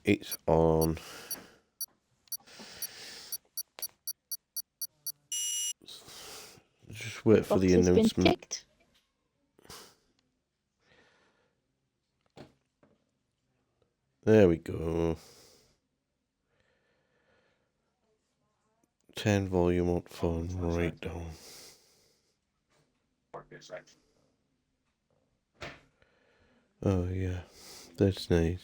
It's on. Just wait for the announcement. Been ticked. There we go. 10 volume up phone right down. Oh yeah, that's nice.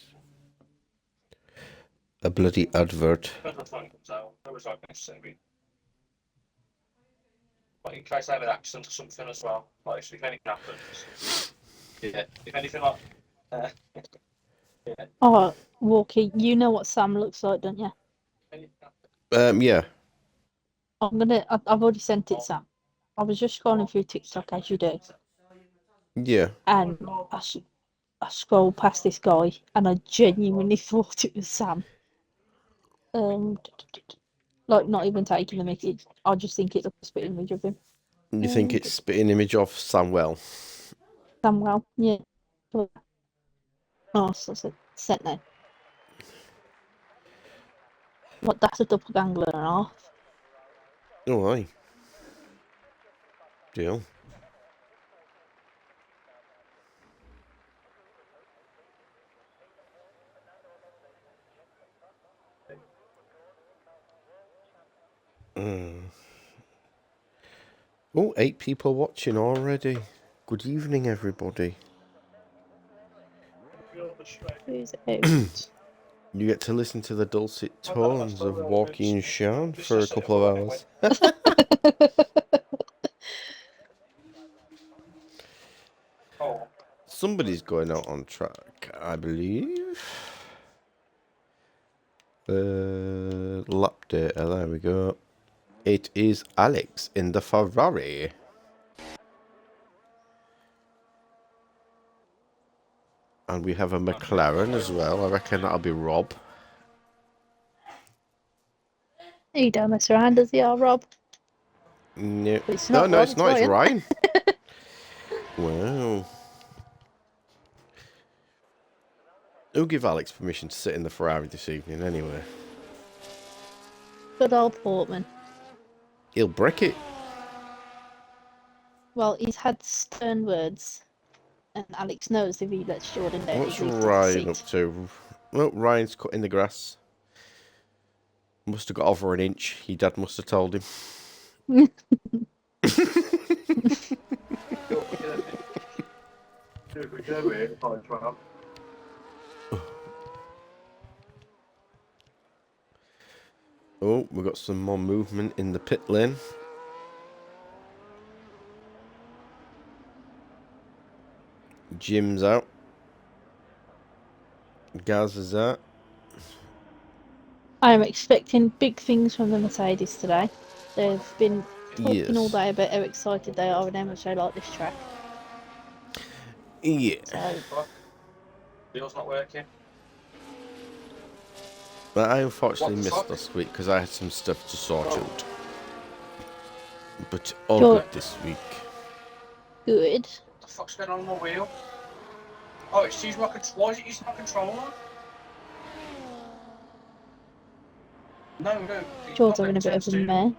A bloody advert. Like in case I have an accident or something as well. Like if anything happens. Yeah. If anything like yeah. Oh, Walkie, you know what Sam looks like, don't you? Yeah. I've already sent it, Sam. I was just scrolling through TikTok as you do. Yeah. And I scrolled past this guy and I genuinely thought it was Sam. Like not even taking the mickey. I just think it's a spit image of him. You think it's spitting image of Samwell? Samwell, yeah. Oh, so set now. What, that's a doppelganger and a half. Oh, aye. Deal. Oh, 8 people watching already. Good evening, everybody. Who's out? You get to listen to the dulcet tones of Walkie and Sean for a couple of hours. Somebody's going out on track, I believe. Lap data, there we go. It is Alex in the Ferrari. And we have a McLaren as well. I reckon that'll be Rob. He don't mess around, does he, Rob? No, it's not no, Rob, it's not. It's Ryan. Wow. Who'll give Alex permission to sit in the Ferrari this evening anyway? Good old Portman. He'll brick it. Well, he's had stern words, and Alex knows if he lets Jordan down. What's Ryan up to? Well, Ryan's cutting the grass. Must have got over an inch. Your dad must have told him. Oh, we've got some more movement in the pit lane. Jim's out. Gaz is out. I am expecting big things from the Mercedes today. They've been talking all day about how excited they are and how much they like this track. Yeah. So, Wheel's not working. But I unfortunately missed last week because I had some stuff to sort out. But all good this week. Good. What the fuck's going on my wheel? Oh, it's using my control. Why is it using my controller? No. George's having a bit of a mare.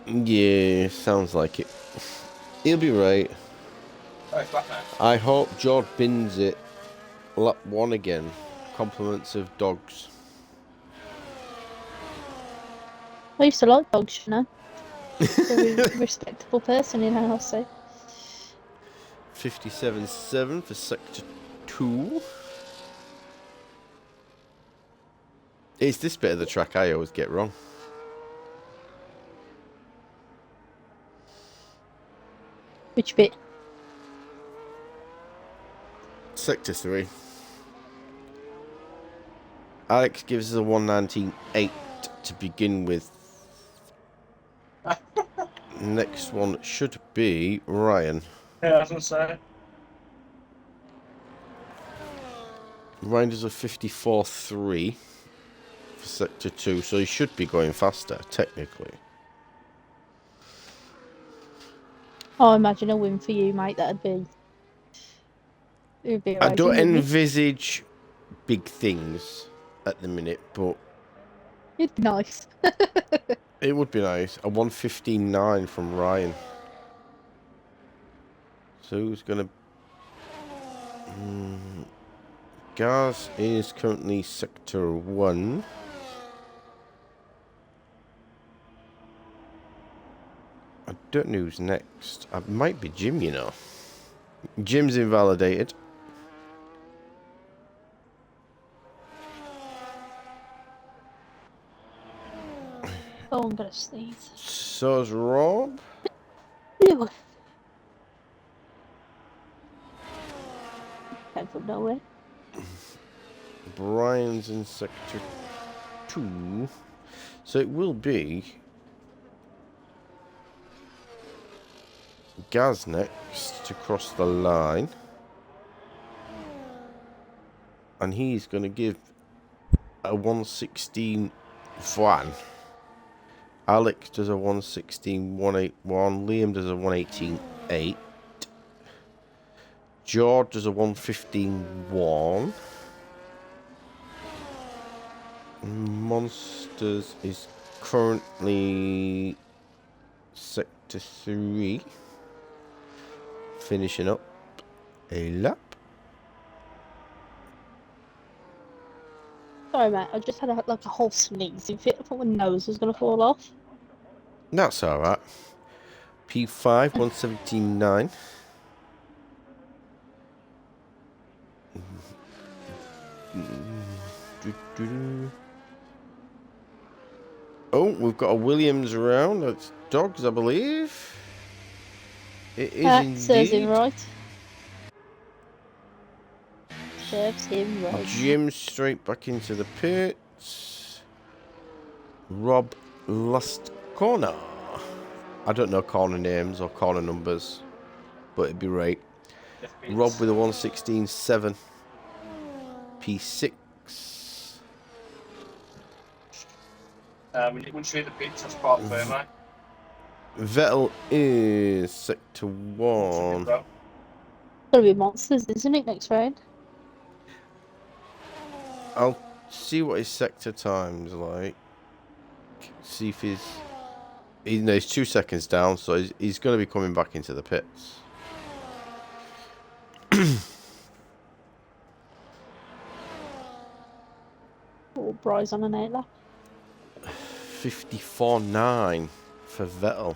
Yeah, sounds like it. He'll be right. Oh, it's back now. I hope George bins it. Lap 1 again. Compliments of dogs. I used to like dogs, you know. Very respectable person in our house, 57.7 for sector 2. It's this bit of the track I always get wrong. Which bit? Sector 3. Alex gives us a 119.8 to begin with. Next one should be Ryan. Yeah, I was going to say. Ryan does a 54.3 for sector 2, so he should be going faster, technically. Oh, imagine a win for you, mate. That'd be. It would be I don't amazing, envisage big things at the minute, but It'd be nice. it would be nice. A 115.9 from Ryan. So who's gonna? Gaz is currently sector 1. I don't know who's next. It might be Jim, you know. Jim's invalidated. Oh, I'm gonna sneeze. So's Rob. Ew. Came from nowhere. Brian's in sector 2. So it will be Gaz next to cross the line. And he's going to give a 116 Van. Alex does a 116.181. Liam does a 118.8. George does a 115.1. Monsters is currently sector 3. Finishing up a lap. Sorry, mate. I just had like a whole sneezing fit. I thought my nose was gonna fall off. That's alright. P5, 117.9. Oh, we've got a Williams around. That's dogs, I believe. It is indeed. Serves him right. Serves him right. Jim straight back into the pits. Rob last corner. I don't know corner names or corner numbers, but it'd be right. Rob with a 116.7. P6. Once you hit the pits, that's part of it, mate. Vettel is sector 1. It's gonna be monsters, isn't it, next round? I'll see what his sector time's like. See if he's... he's 2 seconds down, so he's going to be coming back into the pits. Oh, Bry's on an 8 lap. 54.9 for Vettel.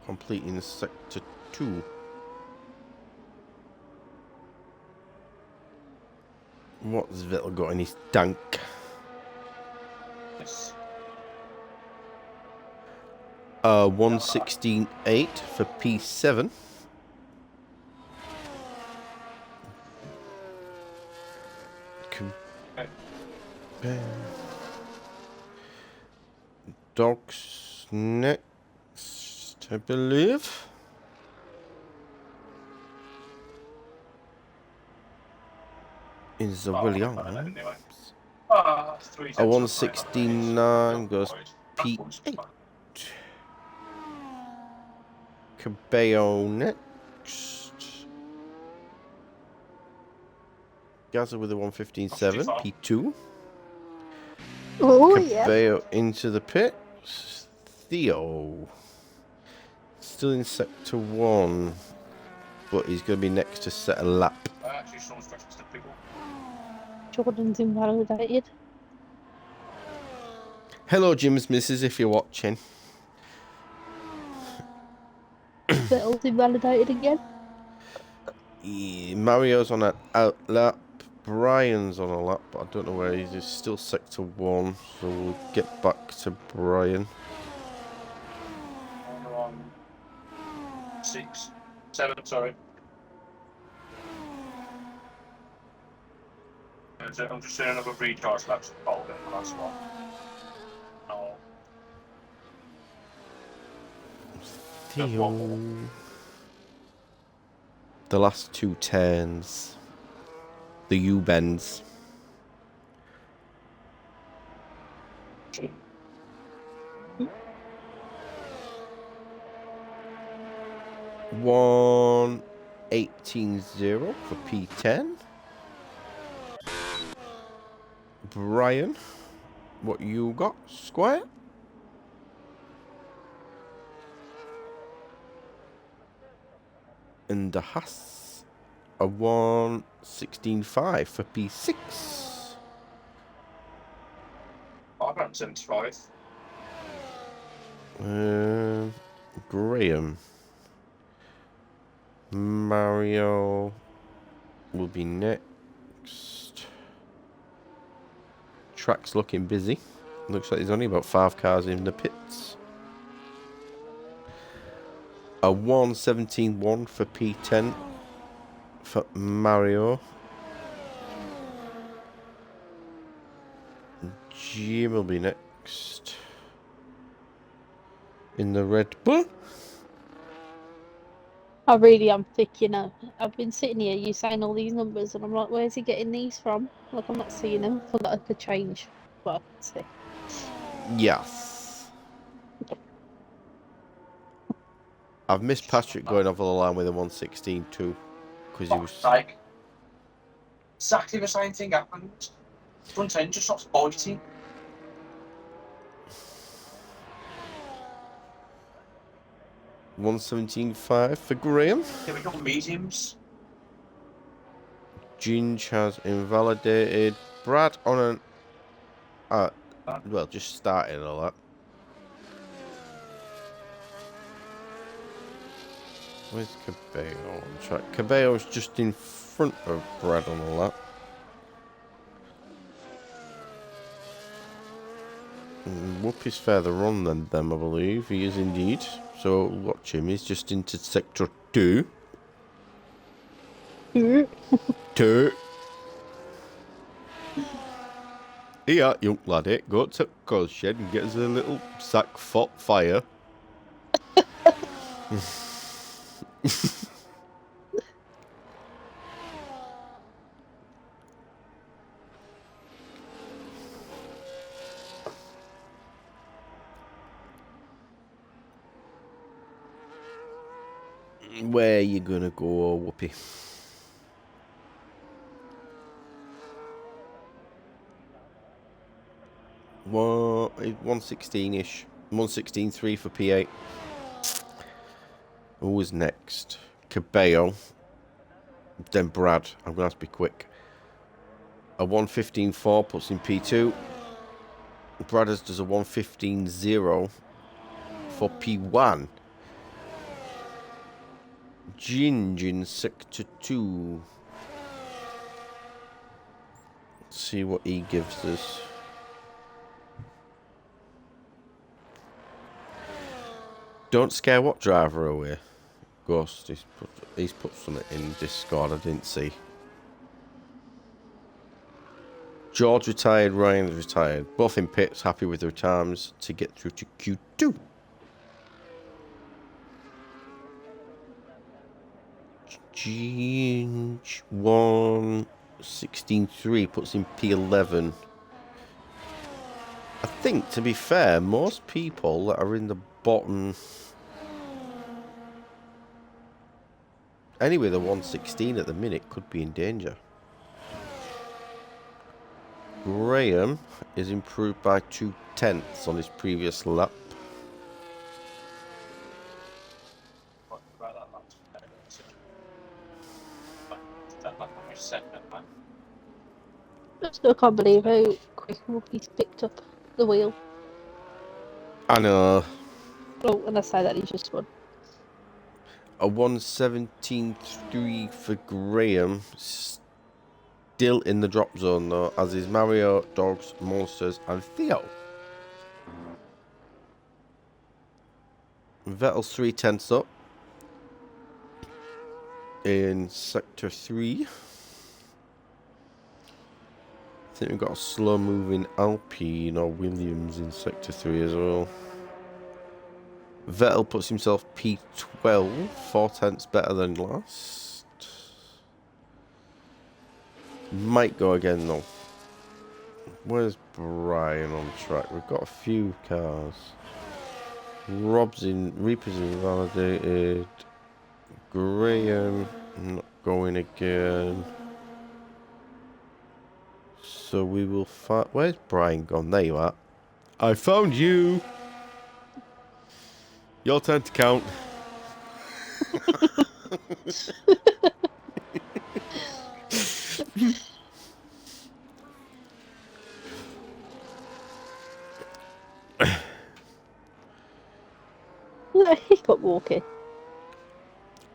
Completing sector 2. What's Vettel got in his tank? Yes. 116.8 for P7. Dogs next, I believe. Is a Williams. A 169 goes P8. Cabello next. Gaza with a 115.7. P2. Oh, yeah. Cabello into the pits. Theo. Still in sector 1. But he's going to be next to set a lap. Jordan's invalidated. Hello, Jim's missus, if you're watching. Vettel's invalidated again. Yeah, Mario's on an out lap. Brian's on a lap, but I don't know where he is. He's still sector 1, so we'll get back to Brian. 6, 7, sorry. I'm just doing another recharge laps of Bolden, that's one. Oh. Theo. The last 2 turns. The U-bends. $118.0 for P10. Brian, what you got, Squire? And the Haas, a 116.5 for P6. 575. Graham. Mario will be next. Track's looking busy. Looks like there's only about 5 cars in the pits. A 117.1 for P10 for Mario. Jim will be next. In the Red Bull. I really am thick, you know. I've been sitting here, you saying all these numbers, and I'm like, where's he getting these from? Like, I'm not seeing them. I thought that I could change. Well, let's see. Yes. I've missed Patrick going over the line with a 116 too. Because he was... Like, exactly the same thing happened. Front end just stops biting. $117.5 for Graham. Here we go, mediums. Ginge has invalidated. Brad on an... well, just starting and all that. Where's Cabello on track? Cabello's just in front of Brad on all that. Whoopie's further on than them, I believe. He is indeed. So watch him. He's just into sector 2. 2. Here, young laddie, go to the coal shed and get us a little sack for fire. Where you gonna go, Whoopie? What? 116-ish. 116.3 for P8. Who was next? Cabello. Then Brad. I'm gonna have to be quick. A 115.4 puts in P2. Bradders does a 115.0 for P1. Ginge in sector 2. Let's see what he gives us. Don't scare what driver away? Ghost. He's put something in Discord I didn't see. George retired, Ryan's retired. Both in pits, happy with their times to get through to Q2. Ginge 116.3 puts in P11. I think, to be fair, most people that are in the bottom... Anyway, the 116 at the minute could be in danger. Graham is improved by 2/10 on his previous lap. I still can't believe how quick he's picked up the wheel. I know. Oh, and I say that he's just won. A 117.3 for Graham. Still in the drop zone though, as is Mario, Dogs, Monsters, and Theo. Vettel's 3/10 up in sector 3. I think we've got a slow moving Alpine or Williams in sector 3 as well. Vettel puts himself P12, 4/10 better than last. Might go again though. Where's Brian on track? We've got a few cars. Reaper's invalidated. Graham not going again. So we will find... Where's Brian gone? There you are. I found you! Your turn to count. Hiccup walking.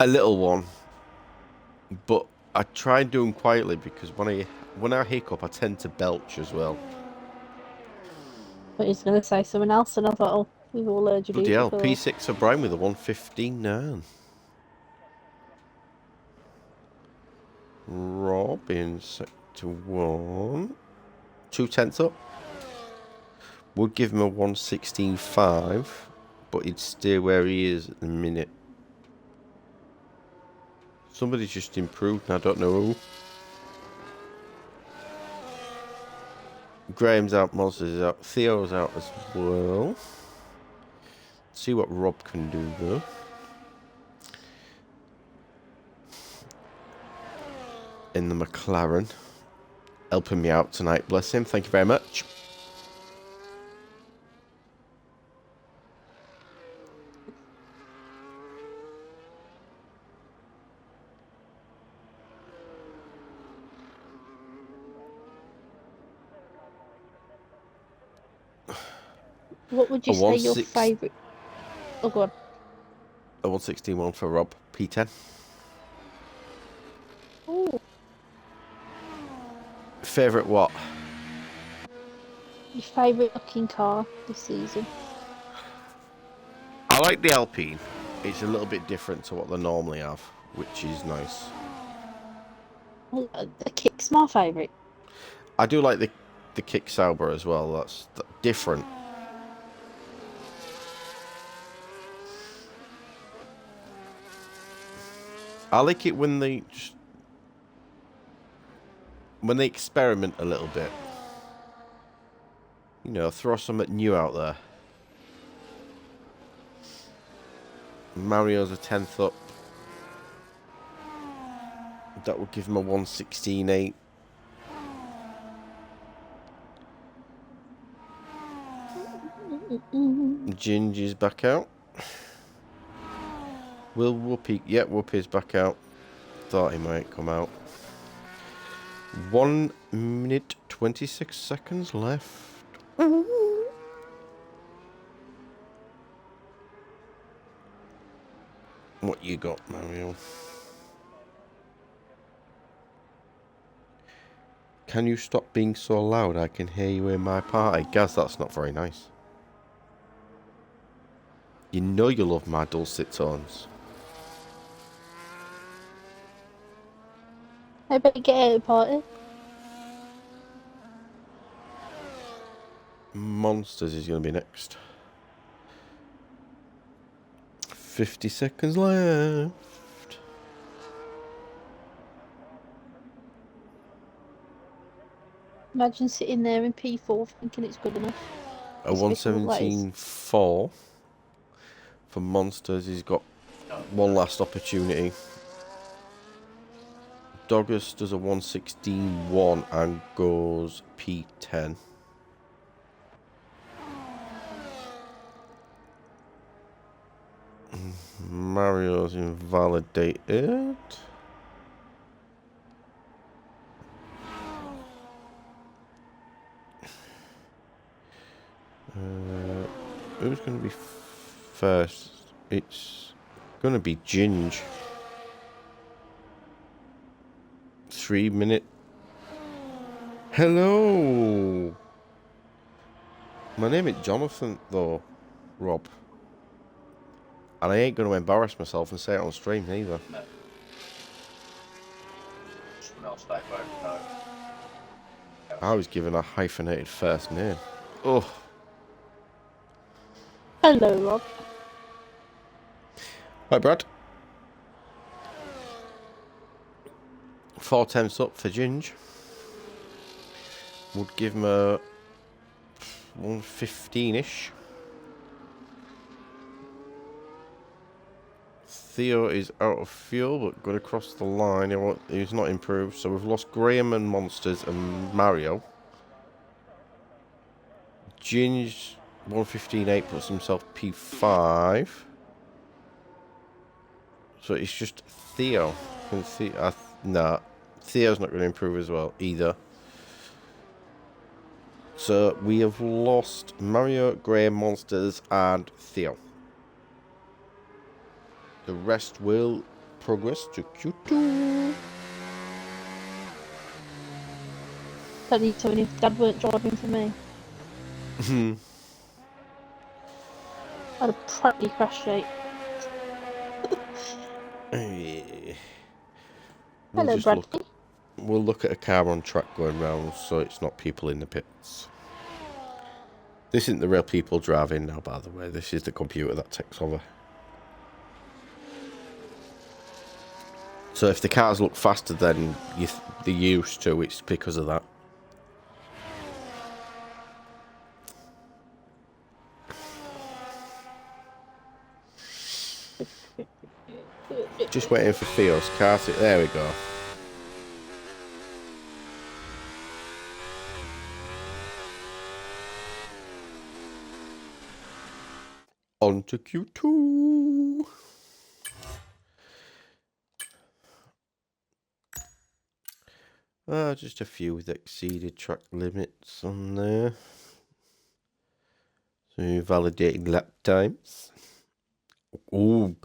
A little one. But I try and do them quietly because when I hiccup, I tend to belch as well. But he's going to say something else, and I thought, oh, we've all heard you do Bloody it hell. before. P6 for Brian with a 1:15.9. Rob in sector 1. 2/10 up. Would give him a 1:16.5, but he'd stay where he is at the minute. Somebody's just improved, and I don't know who. Graham's out, Monsters is out, Theo's out as well. See what Rob can do though. In the McLaren. Helping me out tonight, bless him. Thank you very much. What would you say your favourite... Oh, go on. A 1:16.1 for Rob. P10. Oh, Favourite what? your favourite looking car this season? I like the Alpine. It's a little bit different to what they normally have, which is nice. Oh, the Kick's my favourite. I do like the Kick Sauber as well. That's different. I like it when they experiment a little bit. You know, throw something new out there. Mario's a 10th up. That would give him a 1:16.8. Gingy's back out. Will Whoopi... Yeah, Whoopi's back out. Thought he might come out. 1 minute 26 seconds left. What you got, Mario? Can you stop being so loud? I can hear you in my party. Gaz, that's not very nice. You know you love my dulcet tones. I better get out of the party. Monsters is going to be next. 50 seconds left. Imagine sitting there in P4 thinking it's good enough. A 1:17.4 for Monsters. He's got one last opportunity. Doggers does a 1:16.1 and goes P10. Mario's invalidated. Who's going to be first? It's going to be Ginge. 3 minute. Hello. My name is Jonathan, though, Rob. And I ain't going to embarrass myself and say it on stream either. No. Someone else back there, no. I was given a hyphenated first name. Oh. Hello, Rob. Hi, Brad. 4 temps up for Ginge. Would give him a 1:15-ish. Theo is out of fuel, but good across the line. He's not improved. So we've lost Graham and Monsters and Mario. Ginge 115.8 puts himself P5. So it's just Theo. Nah, Theo's not going to improve as well either. So we have lost Mario, Grey, Monsters, and Theo. The rest will progress to Q2. Don't need to if Dad weren't driving for me. I'd have probably crashed out. We'll Hello, just Bradley. we'll look at a car on track going round, so it's not people in the pits. This isn't the real people driving now, by the way. This is the computer that takes over. So if the cars look faster than they're used to, it's because of that. Just waiting for Theo's car. There we go. On to Q2. Just a few with exceeded track limits on there. So validating lap times. Ooh.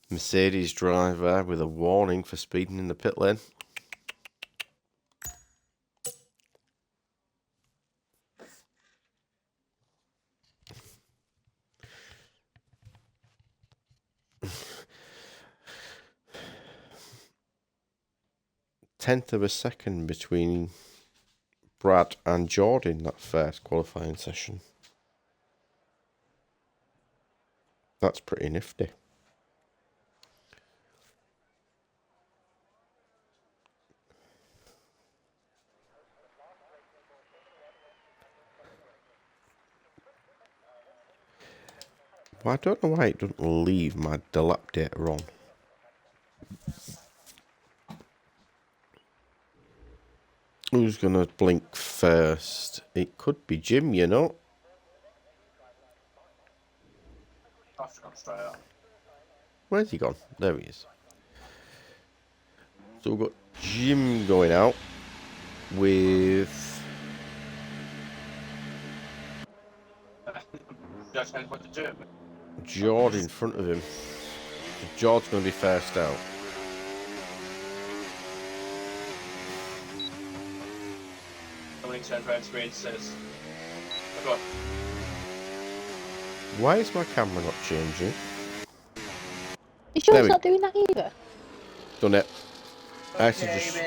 Mercedes driver with a warning for speeding in the pit lane. Tenth of a second between Brad and Jordan that first qualifying session. That's pretty nifty. Well, I don't know why it doesn't leave my dilapidator on. Who's gonna blink first? It could be Jim, you know. I've gone straight out. Where's he gone? There he is. So we've got Jim going out with Just knows what to do. George in front of him. George's going to be first out. And when he turns around to me and says, "Go on." Why is my camera not changing? You sure There it's we- not doing that either? Done it. I had to just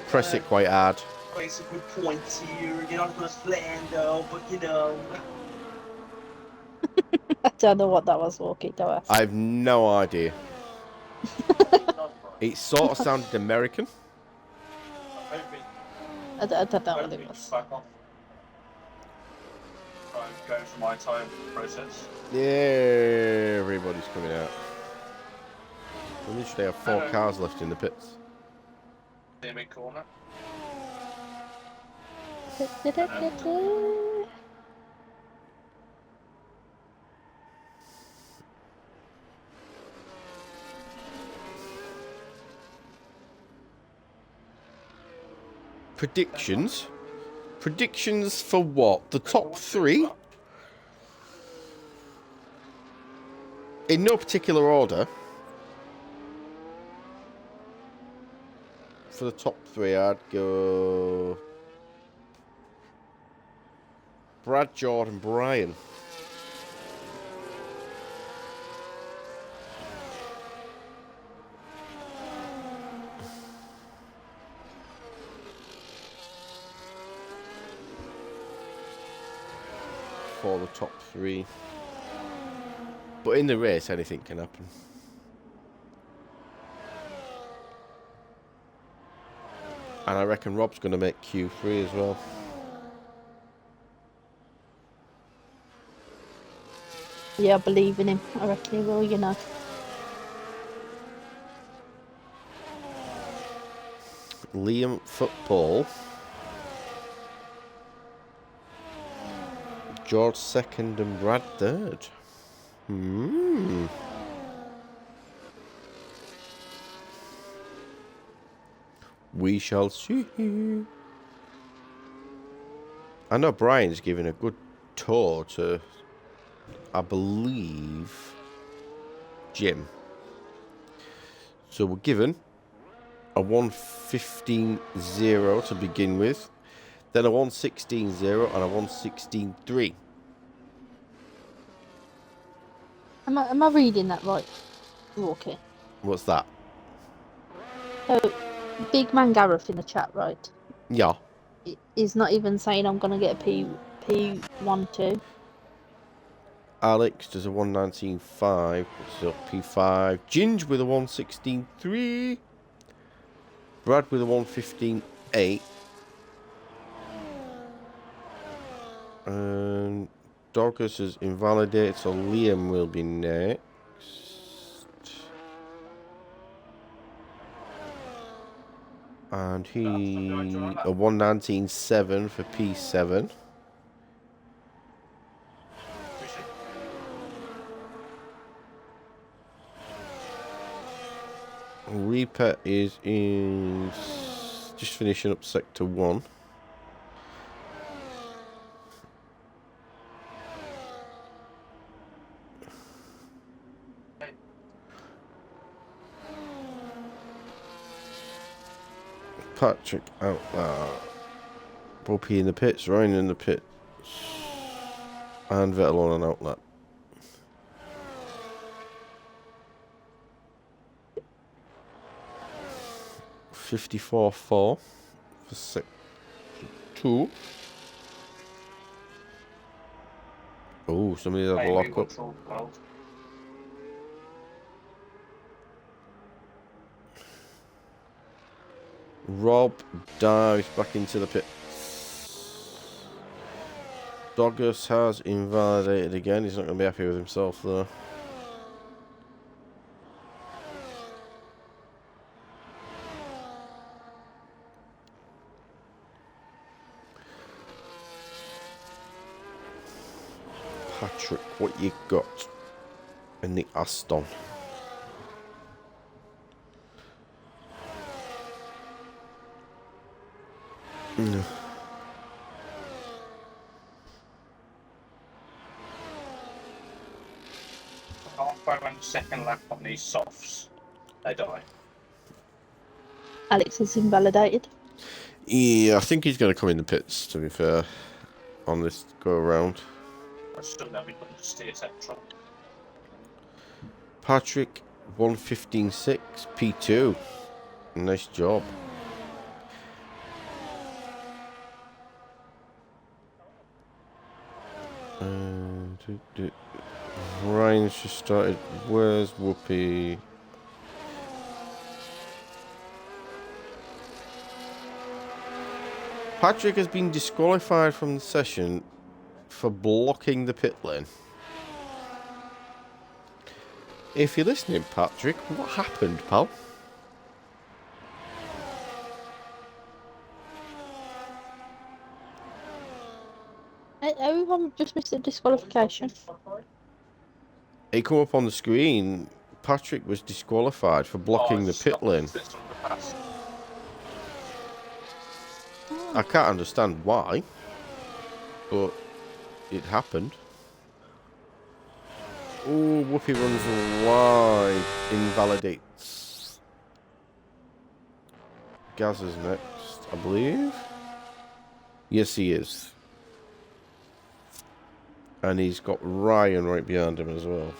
press it quite hard. Quite some good points here. You're not going to Lando, but you know. I don't know what that was, Walkie, don't ask. I have no idea. It sort of sounded American. I don't know what it was. Back off. I'm going for my time process. Yeah, everybody's coming out. We literally have 4 cars left in the pits. Near mid corner. Predictions? Predictions for what? The top 3? In no particular order. For the top 3, I'd go Brad, Jordan, Brian. For the top 3. But in the race, anything can happen. And I reckon Rob's going to make Q3 as well. Yeah, I believe in him. I reckon he will, you know. Liam Football. George second and Brad third. We shall see. I know Brian's giving a good tour to, I believe, Jim. So we're given a 115.0 to begin with, then a 116.0 and a 116.3. Am I reading that right, Walker? What's that? So, Big Man Gareth in the chat, right? Yeah. Is not even saying I'm gonna get a P12. Alex does a 119.5, puts up P5. Ginge with a 116.3. Brad with a 115.8. And Doggers is invalidated, so Liam will be next. And he a 119.7 for P7. Reaper is in just finishing up sector 1. Patrick out there. Bobby in the pits, Ryan in the pits. And Vettel on an outlet. .54.4 for sector 2. Oh, somebody's had a lock up. Rob dives back into the pits. Doggers has invalidated again. He's not going to be happy with himself though. Patrick, what you got in the Aston? No. I can't quite run the second lap on these softs. They die. Alex is invalidated. Yeah, I think he's going to come in the pits, to be fair, on this go around. I still know we couldn't just steer central. Patrick, 115.6, P2. Nice job. Ryan's just started. Where's Whoopi? Patrick has been disqualified from the session for blocking the pit lane. If you're listening, Patrick, what happened, pal? Everyone just missed the disqualification. It come up on the screen. Patrick was disqualified for blocking the pit lane. I can't understand why, but it happened. Oh, Whoopi runs wide, invalidates. Gaz is next, I believe. Yes, he is. And he's got Ryan right behind him as well.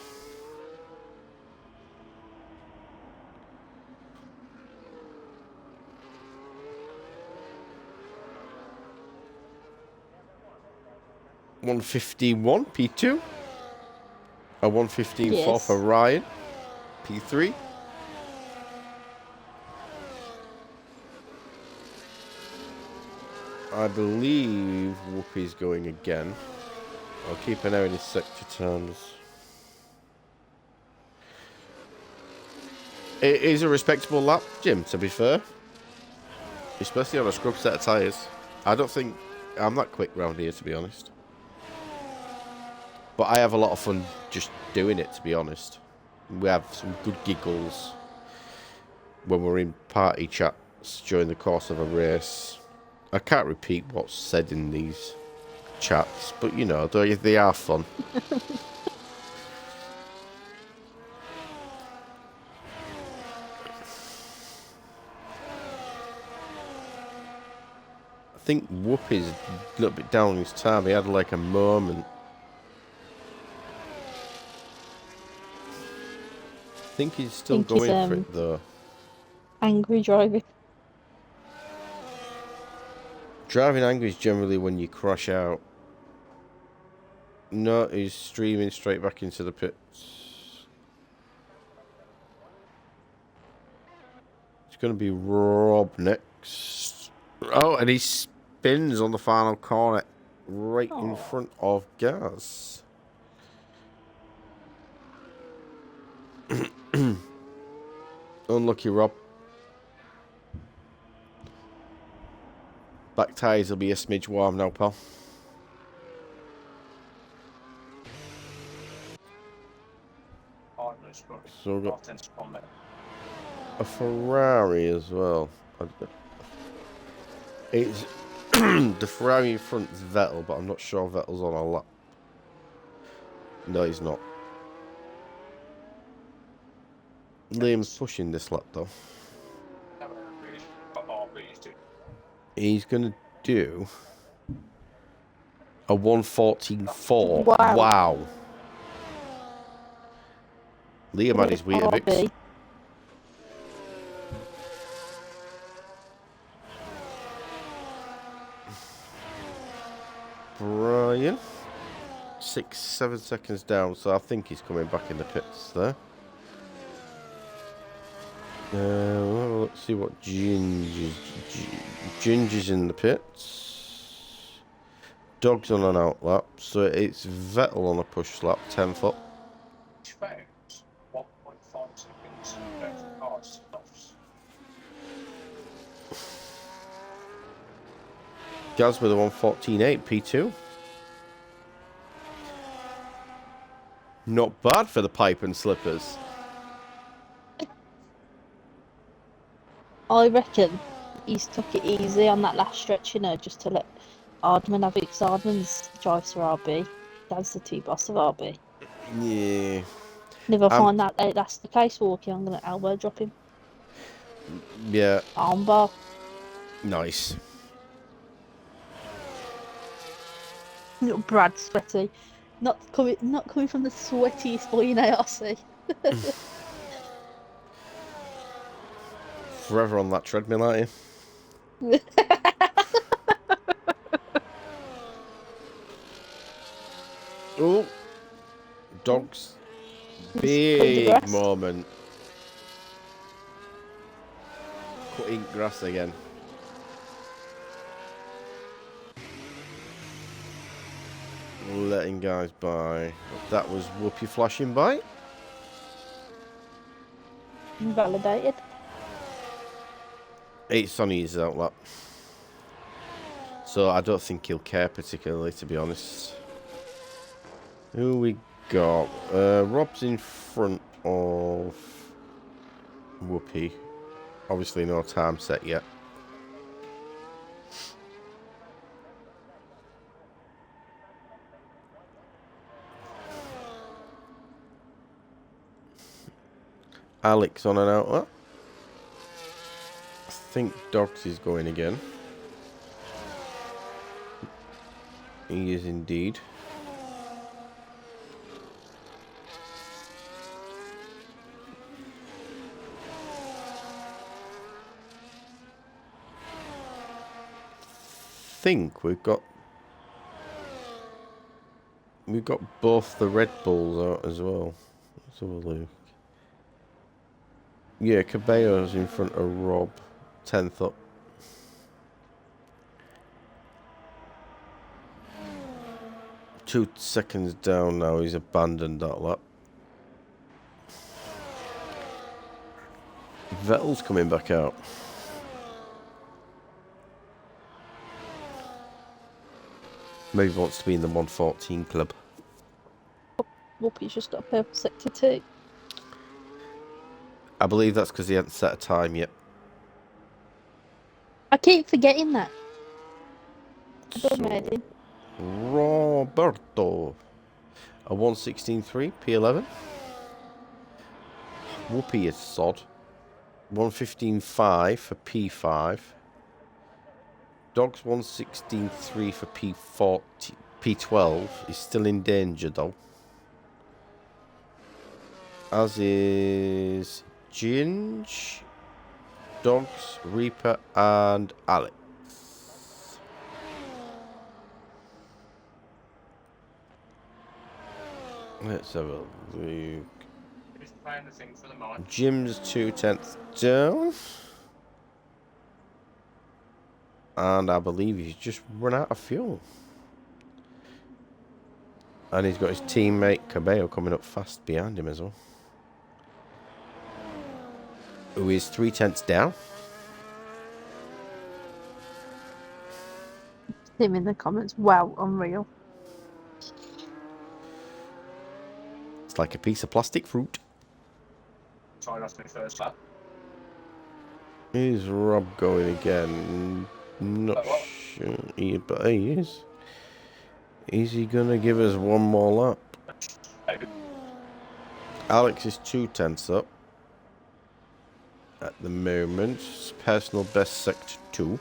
.151 P2. A 115.4 Yes. for Ryan. P3. I believe Whoopi's going again. I'll keep an eye on his sector turns. It is a respectable lap, Jim, to be fair. Especially on a scrub set of tyres. I don't think I'm that quick round here, to be honest. But I have a lot of fun just doing it, to be honest. We have some good giggles when we're in party chats during the course of a race. I can't repeat what's said in these chats, but you know, they are fun. I think Whoopi's a little bit down on his time. He had like a moment. I think he's still going for it though. Angry driving. Driving angry is generally when you crash out. No, he's streaming straight back into the pits. It's going to be Rob next. Oh, and he spins on the final corner right in front of Gaz. Unlucky Rob. Back tyres will be a smidge warm now, pal. So we've got a Ferrari as well. It's the Ferrari in front is Vettel, but I'm not sure Vettel's on a lap. No, he's not. Liam's pushing this lap though. He's gonna do a 1:14.4. Wow. Wow. Liam had his Weetabix. Brian. 6-7 seconds down, so I think he's coming back in the pits there. Well, let's see what Ginger's in the pits. Dog's on an out lap, so it's Vettel on a push lap, 10th up. 1.5 seconds. Gaz with a 1:14.8 P2. Not bad for the pipe and slippers. I reckon he's took it easy on that last stretch, you know, just to let Ardman have it, because Ardman's drives for RB. That's the T-boss of RB. Yeah. Never find that that's the case walking, I'm going to elbow drop him. Yeah. Armbar. Nice. Little Brad sweaty. Not coming from the sweatiest boy in ARC. Forever on that treadmill, aren't you? Oh, Dog's big moment. Cutting grass again. Letting guys by. That was Whoopi flashing by. Validated. It's on his out lap. So I don't think he'll care particularly, to be honest. Who we got? Rob's in front of Whoopi. Obviously no time set yet. Alex on an out lap. I think Dogs is going again. He is indeed. Think we've got both the Red Bulls out as well. Let's have a look. Yeah, Caballo's in front of Rob, 10th up. Two seconds down now, he's abandoned that lap. Vettel's coming back out. Maybe wants to be in the 1:14 club. Whoopi's just got a purple sector too. I believe that's because he hasn't set a time yet. I keep forgetting that. I don't So, know. Roberto. A 116.3, P11. Whoopi is sod. 115.5 for P5. Dog's 116.3 for P40, P12 is still in danger though. As is Ginge, Dogs, Reaper, and Alex. Let's have a look. Jim's 2/10 down. And I believe he's just run out of fuel. And he's got his teammate Cabello coming up fast behind him as well. Who is 3/10 down. Him in the comments. Wow, unreal. It's like a piece of plastic fruit. Sorry, that's my first lap. Is Rob going again? Not sure, but he is. Is he gonna give us one more lap? Alex is 2/10 up at the moment. Personal best sector 2.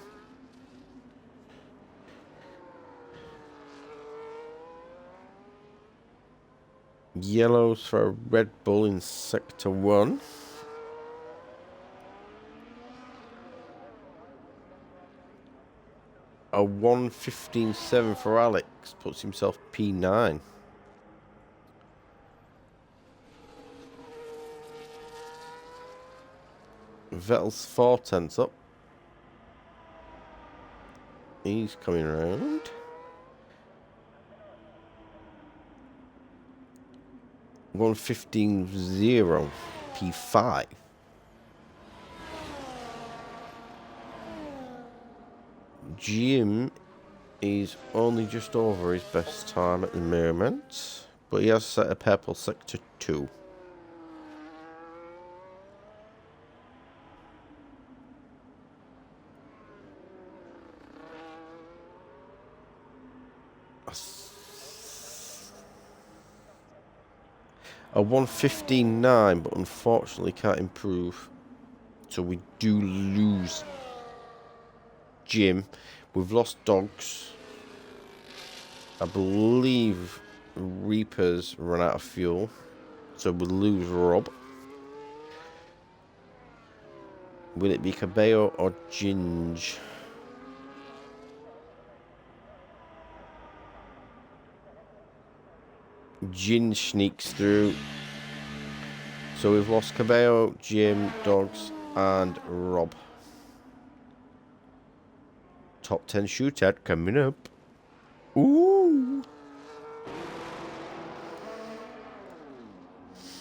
Yellows for Red Bull in sector 1. A 115.7 for Alex puts himself P9. Vettel's 4/10 up. He's coming around. $115.0 P5. Jim is only just over his best time at the moment, but he has set a purple sector 2. A 115.9, but unfortunately can't improve. So we do lose Jim. We've lost Dogs. I believe Reapers run out of fuel. So we'll lose Rob. Will it be Cabello or Ginge? Ginge sneaks through. So we've lost Cabello, Jim, Dogs, and Rob. Top 10 shootout coming up. Ooh.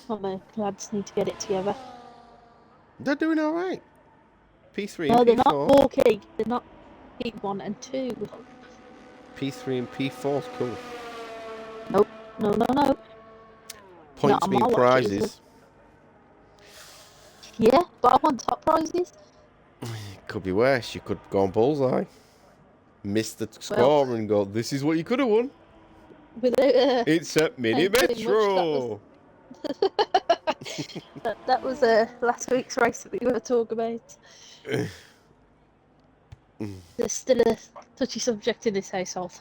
Oh, the lads need to get it together. They're doing all right. P3 No, and they're not P4. walking. They're not P1 and 2. P3 and P4 is cool. Nope. No, no, no. Points on being my watch, prizes. Yeah, but I want top prizes. Could be worse. You could go on bullseye. Miss the score and go, this is what you could have won. Without, It's at Mini Metro. that was last week's race that we were talking about. There's still a touchy subject in this household.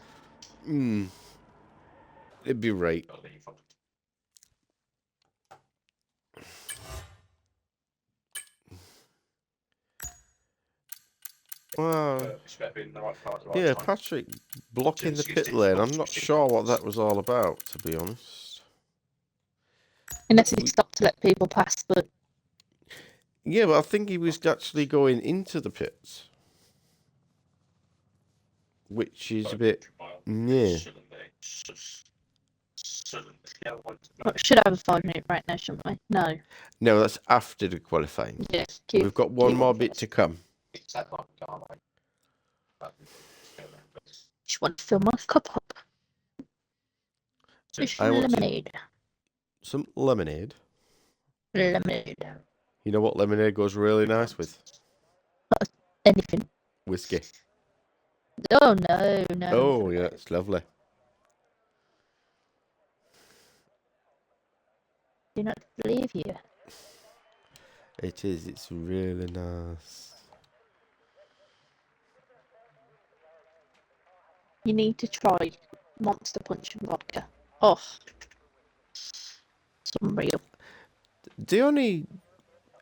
It'd be right. Wow. Yeah, Patrick blocking the pit lane. I'm not sure what that was all about, to be honest. Unless he stopped to let people pass, but... Yeah, but I think he was actually going into the pits. Which is a bit... Yeah. Should have a 5-minute right now, shouldn't we? No. No, that's after the qualifying. Yes. We've got one more bit to come. Just want to fill my cup up. Fish and lemonade. some lemonade. Lemonade. You know what lemonade goes really nice with? Anything. Whiskey. Oh no, no. Oh, yeah, it's lovely. Do not believe you. It is. It's really nice. You need to try Monster Punch and vodka. Oh, it's unreal. The only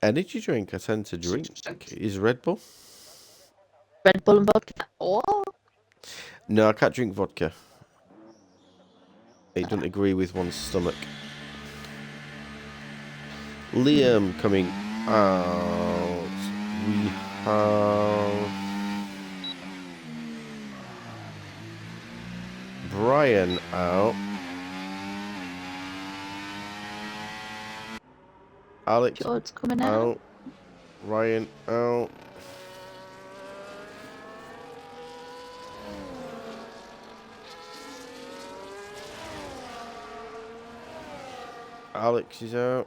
energy drink I tend to drink is Red Bull. Red Bull and vodka. Oh, No, I can't drink vodka. It doesn't agree with one's stomach. Liam coming out. We have Brian out. Alex George's coming out. Ryan out. Alex is out.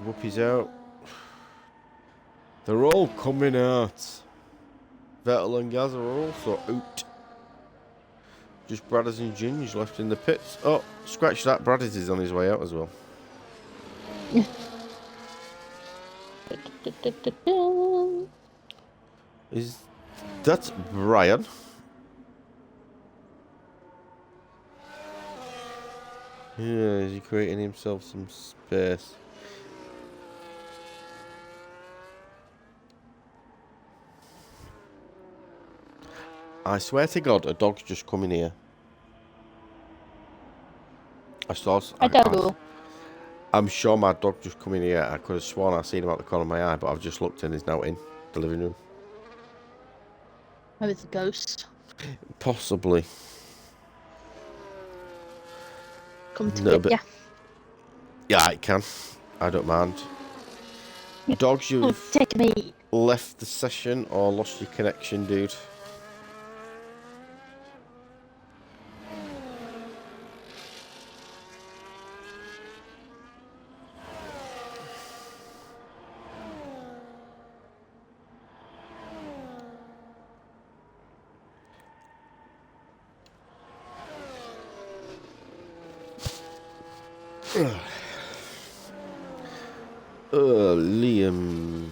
Whoopi's out. They're all coming out. Vettel and Gaz are also out. Just Bradders and Ginge left in the pits. Oh, scratch that. Bradders is on his way out as well. Is that Brian? Yeah, is he creating himself some space? I swear to God, a dog's just come in here. I don't know. I'm sure my dog just come in here. I could have sworn I seen him out the corner of my eye, but I've just looked and he's now in the living room. Maybe it's a ghost. Possibly. Come to No, get ya. Yeah, it can. I don't mind. Dogs, you've Take me. left the session or lost your connection, dude. Liam.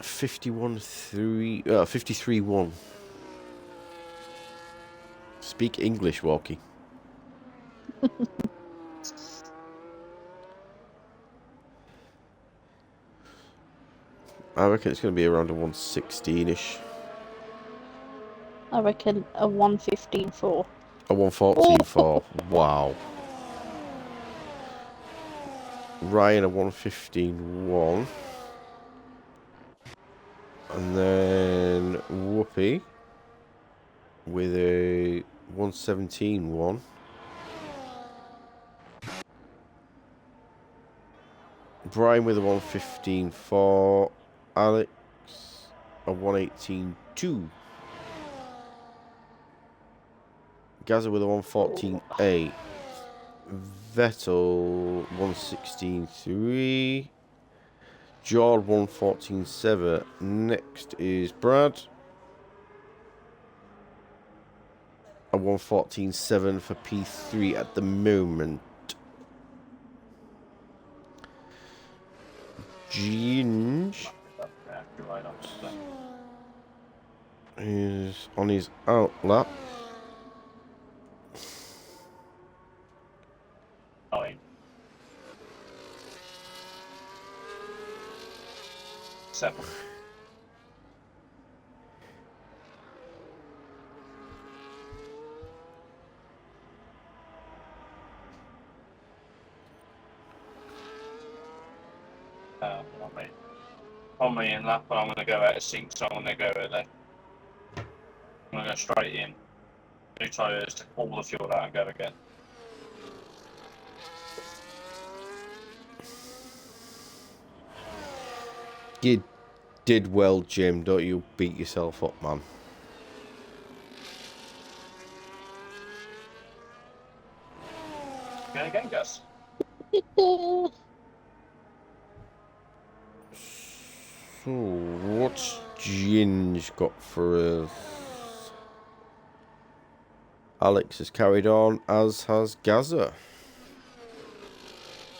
$51.3 $53.1. Speak English, Walkie. I reckon it's going to be around a 116-ish. I reckon a 115.4. A 114.4. Wow. Ryan a 115.1. And then Whoopi with a 117.1. Brian with a 115.4. Alex a 118.2. Gaza with a 114.8. Vettel 116.3. Jord 114.7. Next is Brad. A 114.7 for P3 at the moment. Ginge is on his out lap. Seven. On me in lap, but I'm going to go out of sync, so I'm going to go early. I'm going to go straight in. New tyres, to pull the fuel out and go again. Good. did well, Jim. Don't you beat yourself up, man. Going again, Gus. Uh, So, what's Ginge got for us? Alex has carried on, as has Gaza.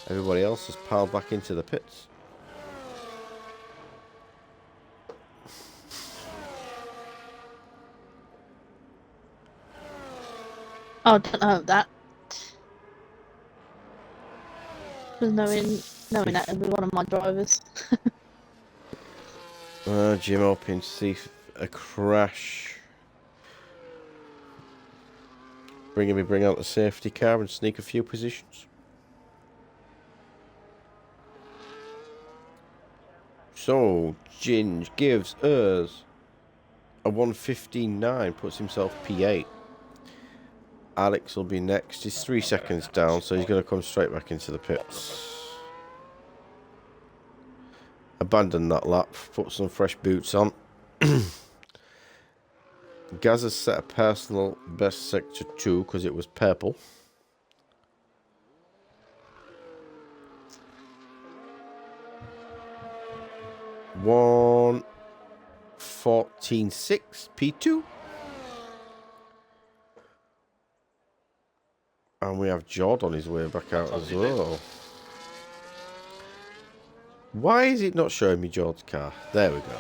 Everybody else has piled back into the pits. I don't know that. Because knowing that would be one of my drivers. Jim hoping to see a crash. Bring out the safety car and sneak a few positions. So, Ginge gives us a 1:15.9, puts himself P8. Alex will be next. He's 3 seconds down, so he's going to come straight back into the pits. Abandon that lap, put some fresh boots on. Gaz has set a personal best sector 2 because it was purple. One 14.6 P2. And we have Jord on his way back out as well. Why is it not showing me Jord's car? There we go.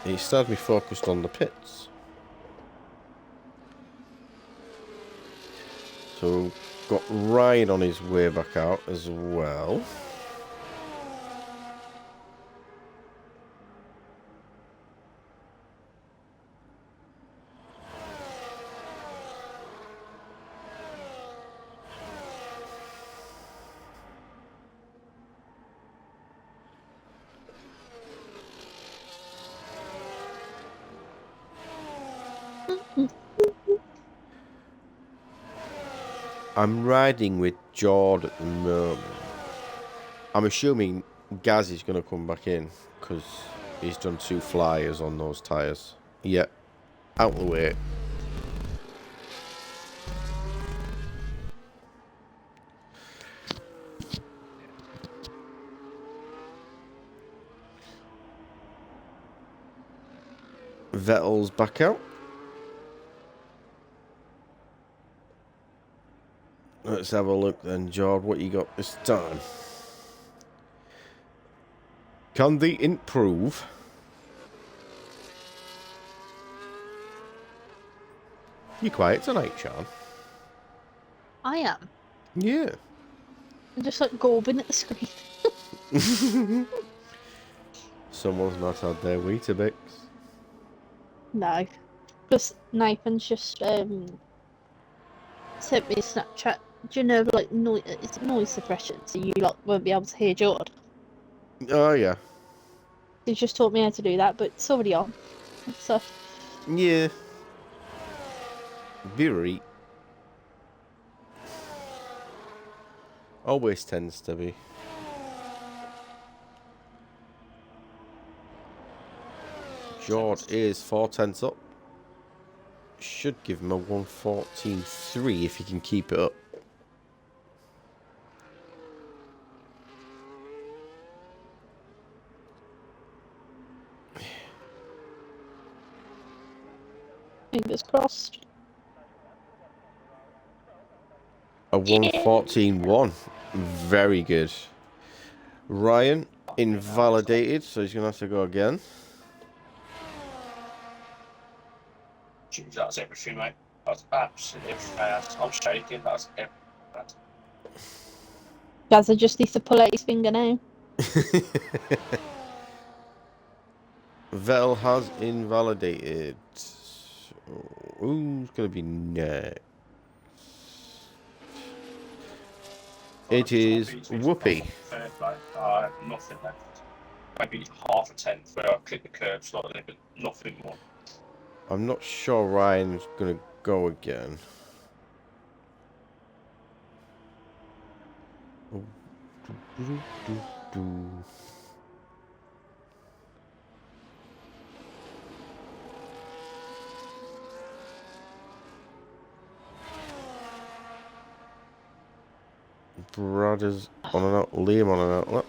It started me focused on the pits. So got Ryan on his way back out as well. I'm riding with Jord at the moment. I'm assuming Gaz is going to come back in because he's done 2 flyers on those tyres. Yep, out the way. Vettel's back out. Let's have a look then, Jord. What you got this time? Can they improve? You quiet tonight, Sean? I am. Yeah. I'm just like gorbing at the screen. Someone's not had their Weetabix. No. Because Nathan's just sent me a Snapchat. Do you know like it's noise suppression, so you like won't be able to hear Jord. Oh, yeah. He just taught me how to do that, but it's already on. So Yeah. Very. Always tends to be. Jord is 4 tenths up. Should give him a 1:14.3 if he can keep it up. fingers crossed. A 1:14.1. Very good. Ryan invalidated, so he's going to have to go again. Jeez, that's everything, mate. That's absolutely everything. I'm shaking. That's everything. Gaza just needs to pull out his finger now. Vettel has invalidated. Who's going to be next? It is Whoopi. Fair play. I have nothing left. Maybe half a tenth where I clip the curb slightly, but nothing more. I'm not sure Ryan's going to go again. Brothers on an out. Liam on an outlet.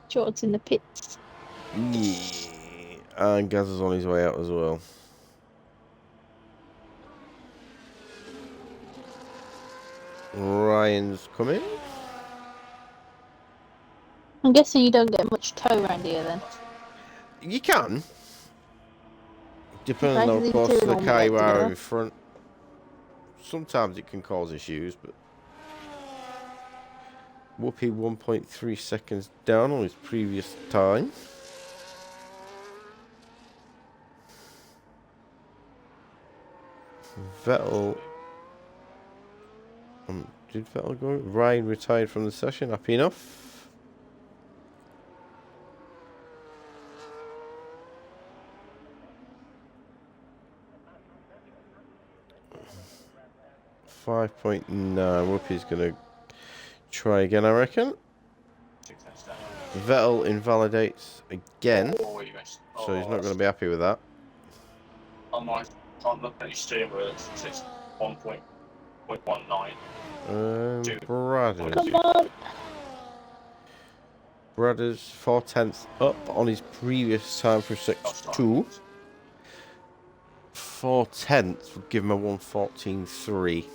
George's in the pits. Yeah. And Gaz is on his way out as well. Ryan's coming. I'm guessing you don't get much tow around here then. You can. Depending on, Maybe of the course, two the normally car get you are together. in front. Sometimes it can cause issues, but Whoopi 1.3 seconds down on his previous time. Vettel. Did Vettel go? Ryan retired from the session. Happy enough. .9. Whoopi's going to try again, I reckon. Vettel invalidates again. Oh, you missed. So he's not going to be happy with that. I'm looking at your steering wheel. It says 1.19. Brothers. Come on! Brothers 4/10 up on his previous time for 6.2. 4/10 would give him a 1:14.3.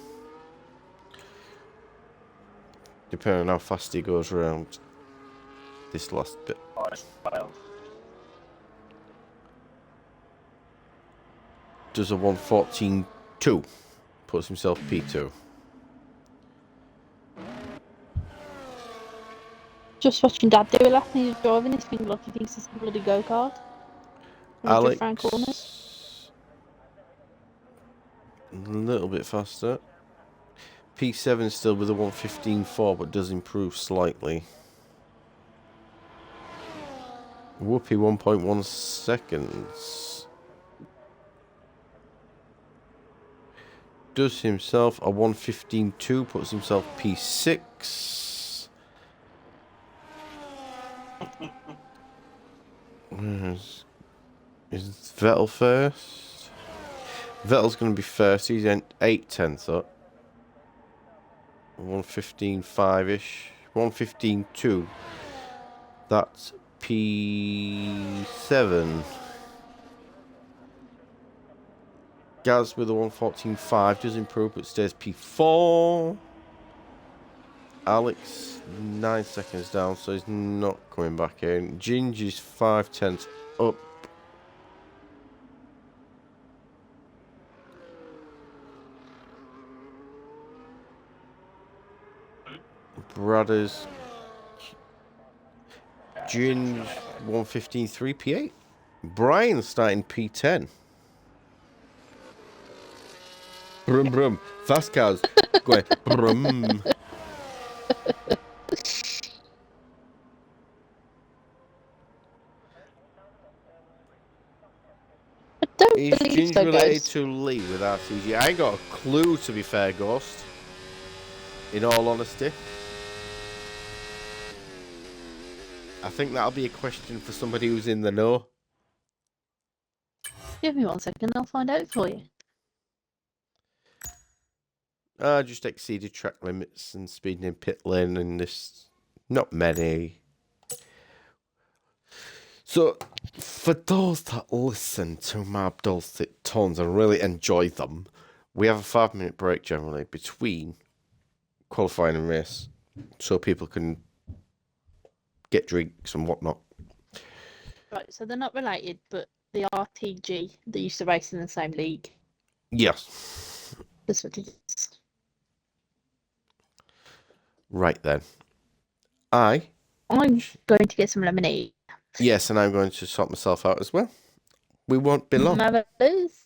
Depending on how fast he goes around this last bit. Does a 1:14.2. Puts himself P2. Just watching Dad do it last night. He was driving this thing like he thinks it's a bloody go-kart. Alex, Round corners. a little bit faster. P7 still with a 1:15.4, but does improve slightly. Whoopie 1.1 seconds. Does himself a 1:15.2, puts himself P6. Is Vettel first? Vettel's going to be first. He's 8/10 up. 1:15.5-ish. 1:15.2. That's P7. Gaz with a 1:14.5 does improve, but stays P4. Alex 9 seconds down, so he's not coming back in. Gingy's 5/10 up. Brothers. Ginge 1:15.3 P8. Brian starting P10. Brum brum. Fast cars going brum. Is Believe Ginge so, related Ghost. to Lee with RCG? I ain't got a clue, to be fair, Ghost. In all honesty. I think that'll be a question for somebody who's in the know. Give me 1 second, I'll find out for you. Just exceeded track limits and speeding in pit lane and this. Not many. So, for those that listen to my dulcet tones and really enjoy them, we have a 5-minute break generally between qualifying and race, so people can get drinks and whatnot. Right, so they're not related, but the RTG, they used to race in the same league. Yes. That's what it is. Right then. I'm going to get some lemonade. Yes, and I'm going to sort myself out as well. We won't be long. Marvelous.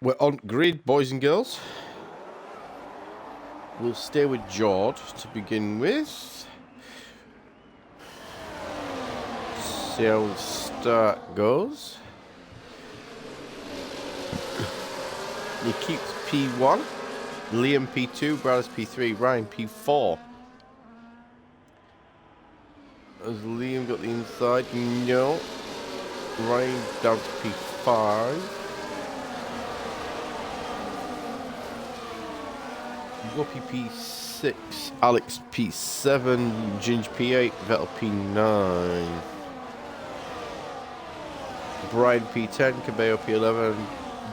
We're on grid, boys and girls. We'll stay with George to begin with. See how the start goes. He keeps P1, Liam P2, Brad P3, Ryan P4. Has Liam got the inside? No. Ryan down to P5. Whoopi P6, Alex P7, Ginge P8, Vettel P9. Brian P10, Cabello P11,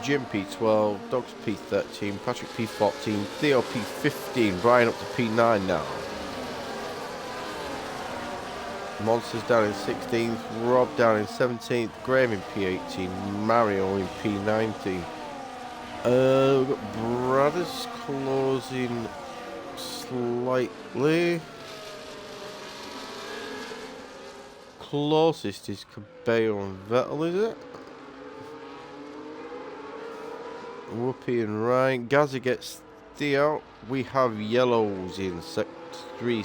Jim P12, Dogs P13, Patrick P14, Theo P15, Brian up to P9 now. Monsters down in 16th, Rob down in 17th, Graham in P18, Mario in P19. We've got Brothers closing slightly. Closest is Cabello and Vettel, is it? Whoopi and Ryan. Gaza gets Theo. We have yellows in sector 3.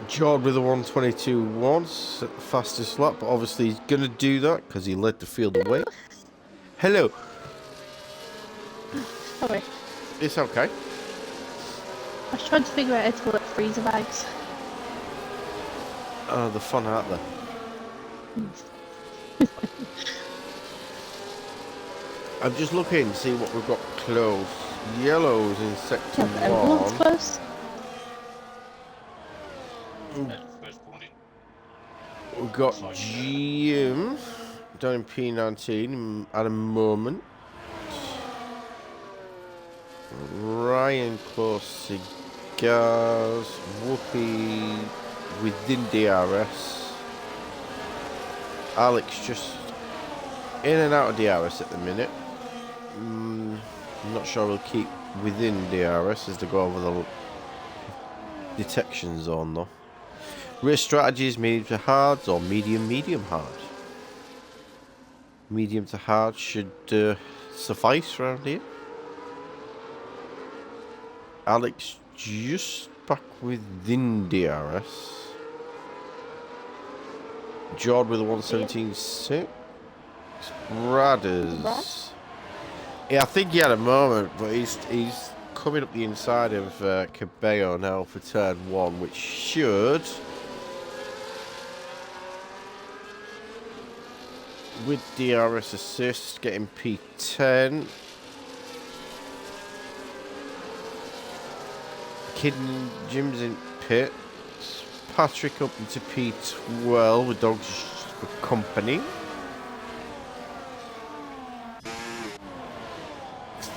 Jord with a 122 once, fastest lap, but obviously he's going to do that because he led the field away. Hello. Sorry. It's okay. I was trying to figure out how to collect freezer bags. Oh, the fun out there. I'm just looking to see what we've got close. Yellows in sector 1. Everyone's close. We've got Jim down in P19 at a moment. Ryan close cigars. Whoopi within DRS. Alex just in and out of DRS at the minute. I'm not sure we'll keep within DRS as they go over the detection zone though. Race strategies, medium to hard or medium hard. Medium to hard should suffice around here. Alex just back within DRS. Jord with a 117.6. Bradders. Yeah, I think he had a moment, but he's coming up the inside of Cabello now for turn 1, which should, with DRS assist, getting P10. Kidden Jim's in pits. Patrick up into P12 with Dogs for company.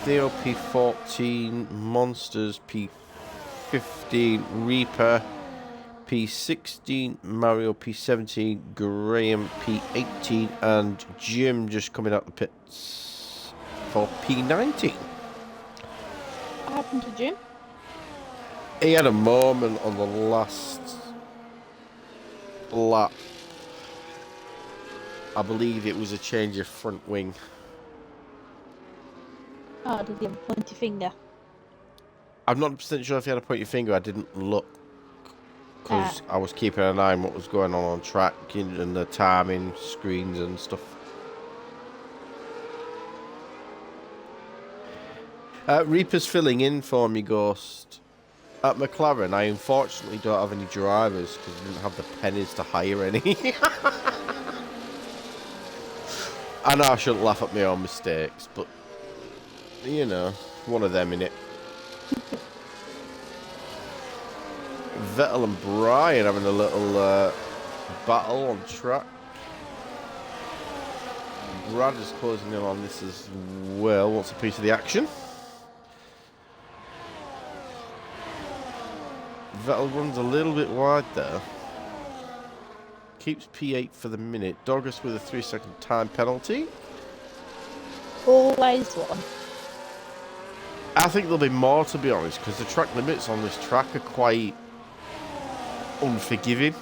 Theo P14, Monsters P15, Reaper P16, Mario P17, Graham P18, and Jim just coming out the pits for P19. What happened to Jim? He had a moment on the last lap. I believe it was a change of front wing. Oh, did he have a pointy finger? I'm not 100% sure if he had a pointy finger. I didn't look because I was keeping an eye on what was going on track and the timing screens and stuff. Reaper's filling in for me, Ghost. At McLaren, I unfortunately don't have any drivers because I didn't have the pennies to hire any. I know I shouldn't laugh at my own mistakes, but you know, one of them in it. Vettel and Brian having a little battle on track. Brad is closing in on this as well. Wants a piece of the action. Vettel runs a little bit wide there. Keeps P8 for the minute. Doggers with a 3-second time penalty. Always one. I think there'll be more, to be honest, because the track limits on this track are quite unforgiving.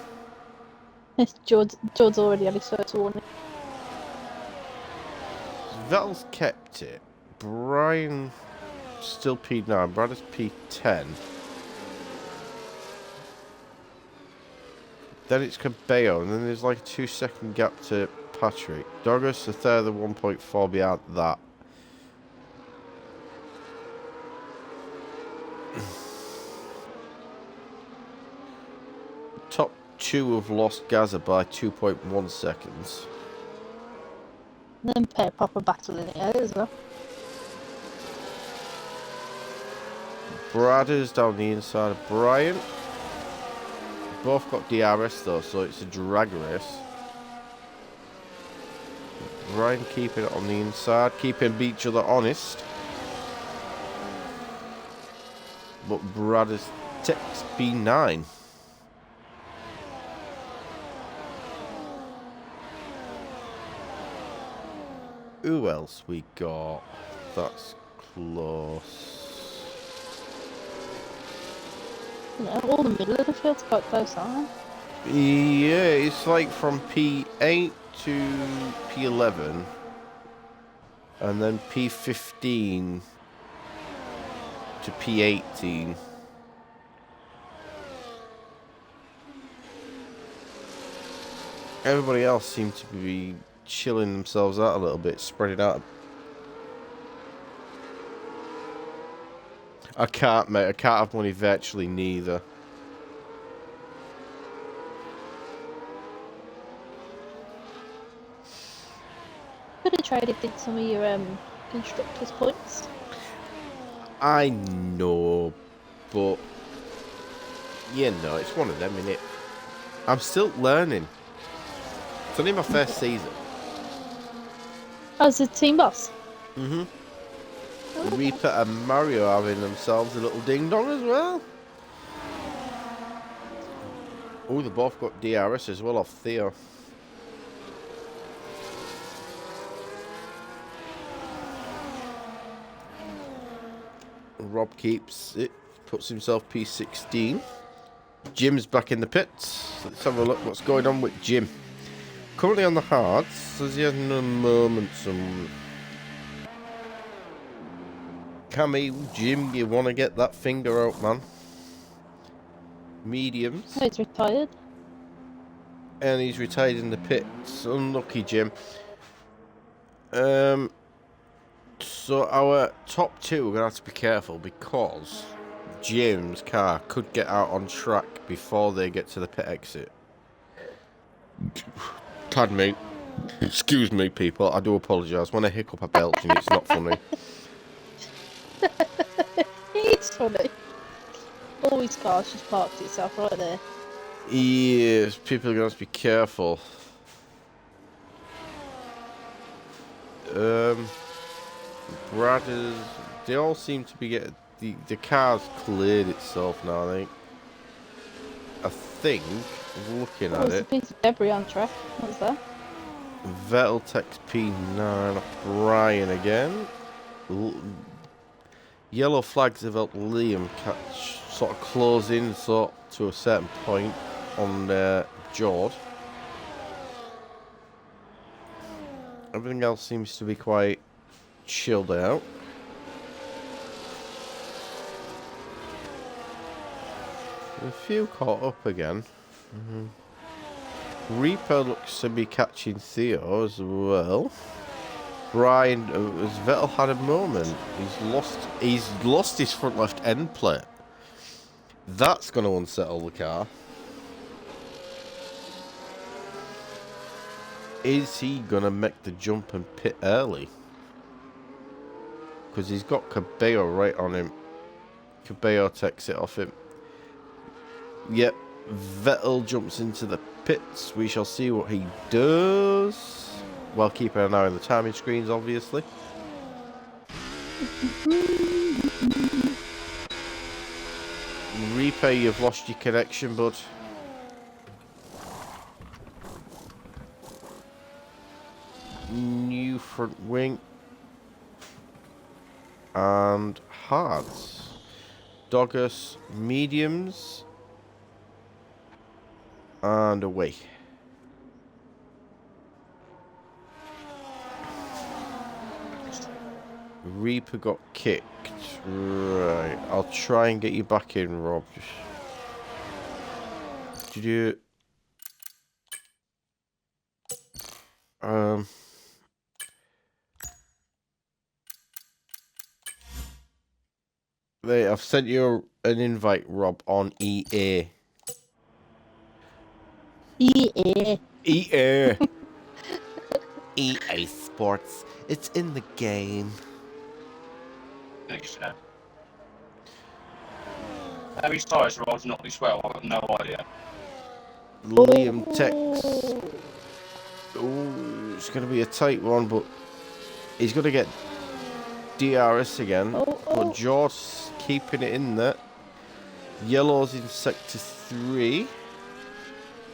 George's already had his first warning. Vettel's kept it. Brian still P9. Brad is P10. Then it's Cabello, and then there's like a 2-second gap to Patrick. Douglas, a third of 1.4 behind that. Top two have lost Gaza by 2.1 seconds. And then pay a proper battle in it as well. Brad is down the inside of Brian. Both got DRS though, so it's a drag race. Brian keeping it on the inside, keeping each other honest. But Brad is text B9. Who else we got? That's close. Yeah, all the middle of the field's quite close, aren't Yeah, it's like from P8 to P11. And then P15 to P18. Everybody else seemed to be chilling themselves out a little bit, spreading out. I can't, mate. I can't have money virtually neither. Could have traded in some of your constructors' points. I know, but you know, it's one of them, innit? I'm still learning. It's only my first season. Oh, it's a team boss. Mm-hmm. Reaper and Mario having themselves a little ding dong as well. Oh, they both got DRS as well off Theo. Rob keeps it, puts himself P16. Jim's back in the pits. Let's have a look what's going on with Jim. Currently on the hards, says he has no moments. Cammy, Jim, you want to get that finger out, man. Mediums. Oh, he's retired. And he's retired in the pits. Unlucky, Jim. So our top two, we're going to have to be careful because Jim's car could get out on track before they get to the pit exit. Pardon me. Excuse me, people. I do apologise. When I hiccup, I belch and it's not funny. It's funny. All his car's just parked itself right there. Yes, people are going to have to be careful. Brad they all seem to be getting the car's cleared itself now. I think looking at There's a it, piece of debris on track. What's that? Vettel takes P9 off Brian again. Yellow flags have helped Liam catch, sort of close in to a certain point on Jord. Everything else seems to be quite chilled out. A few caught up again. Reaper looks to be catching Theo as well. Brian, as Vettel had a moment, he's lost his front left end plate. That's going to unsettle the car. Is he going to make the jump and pit early? Because he's got Cabello right on him. Cabello takes it off him. Yep, Vettel jumps into the pits. We shall see what he does. While keeping an eye on the timing screens, obviously. Reaper, you've lost your connection, bud. New front wing. And hards. Doggers, mediums. And away. Reaper got kicked. Right. I'll try and get you back in, Rob. Did you... There, I've sent you an invite, Rob, on EA. EA. EA. EA Sports. It's in the game. Thanks, how his tyres are not this well, I've got no idea. Liam Tex. Oh, it's going to be a tight one, but he's going to get DRS again. But George's keeping it in there. Yellow's in sector 3.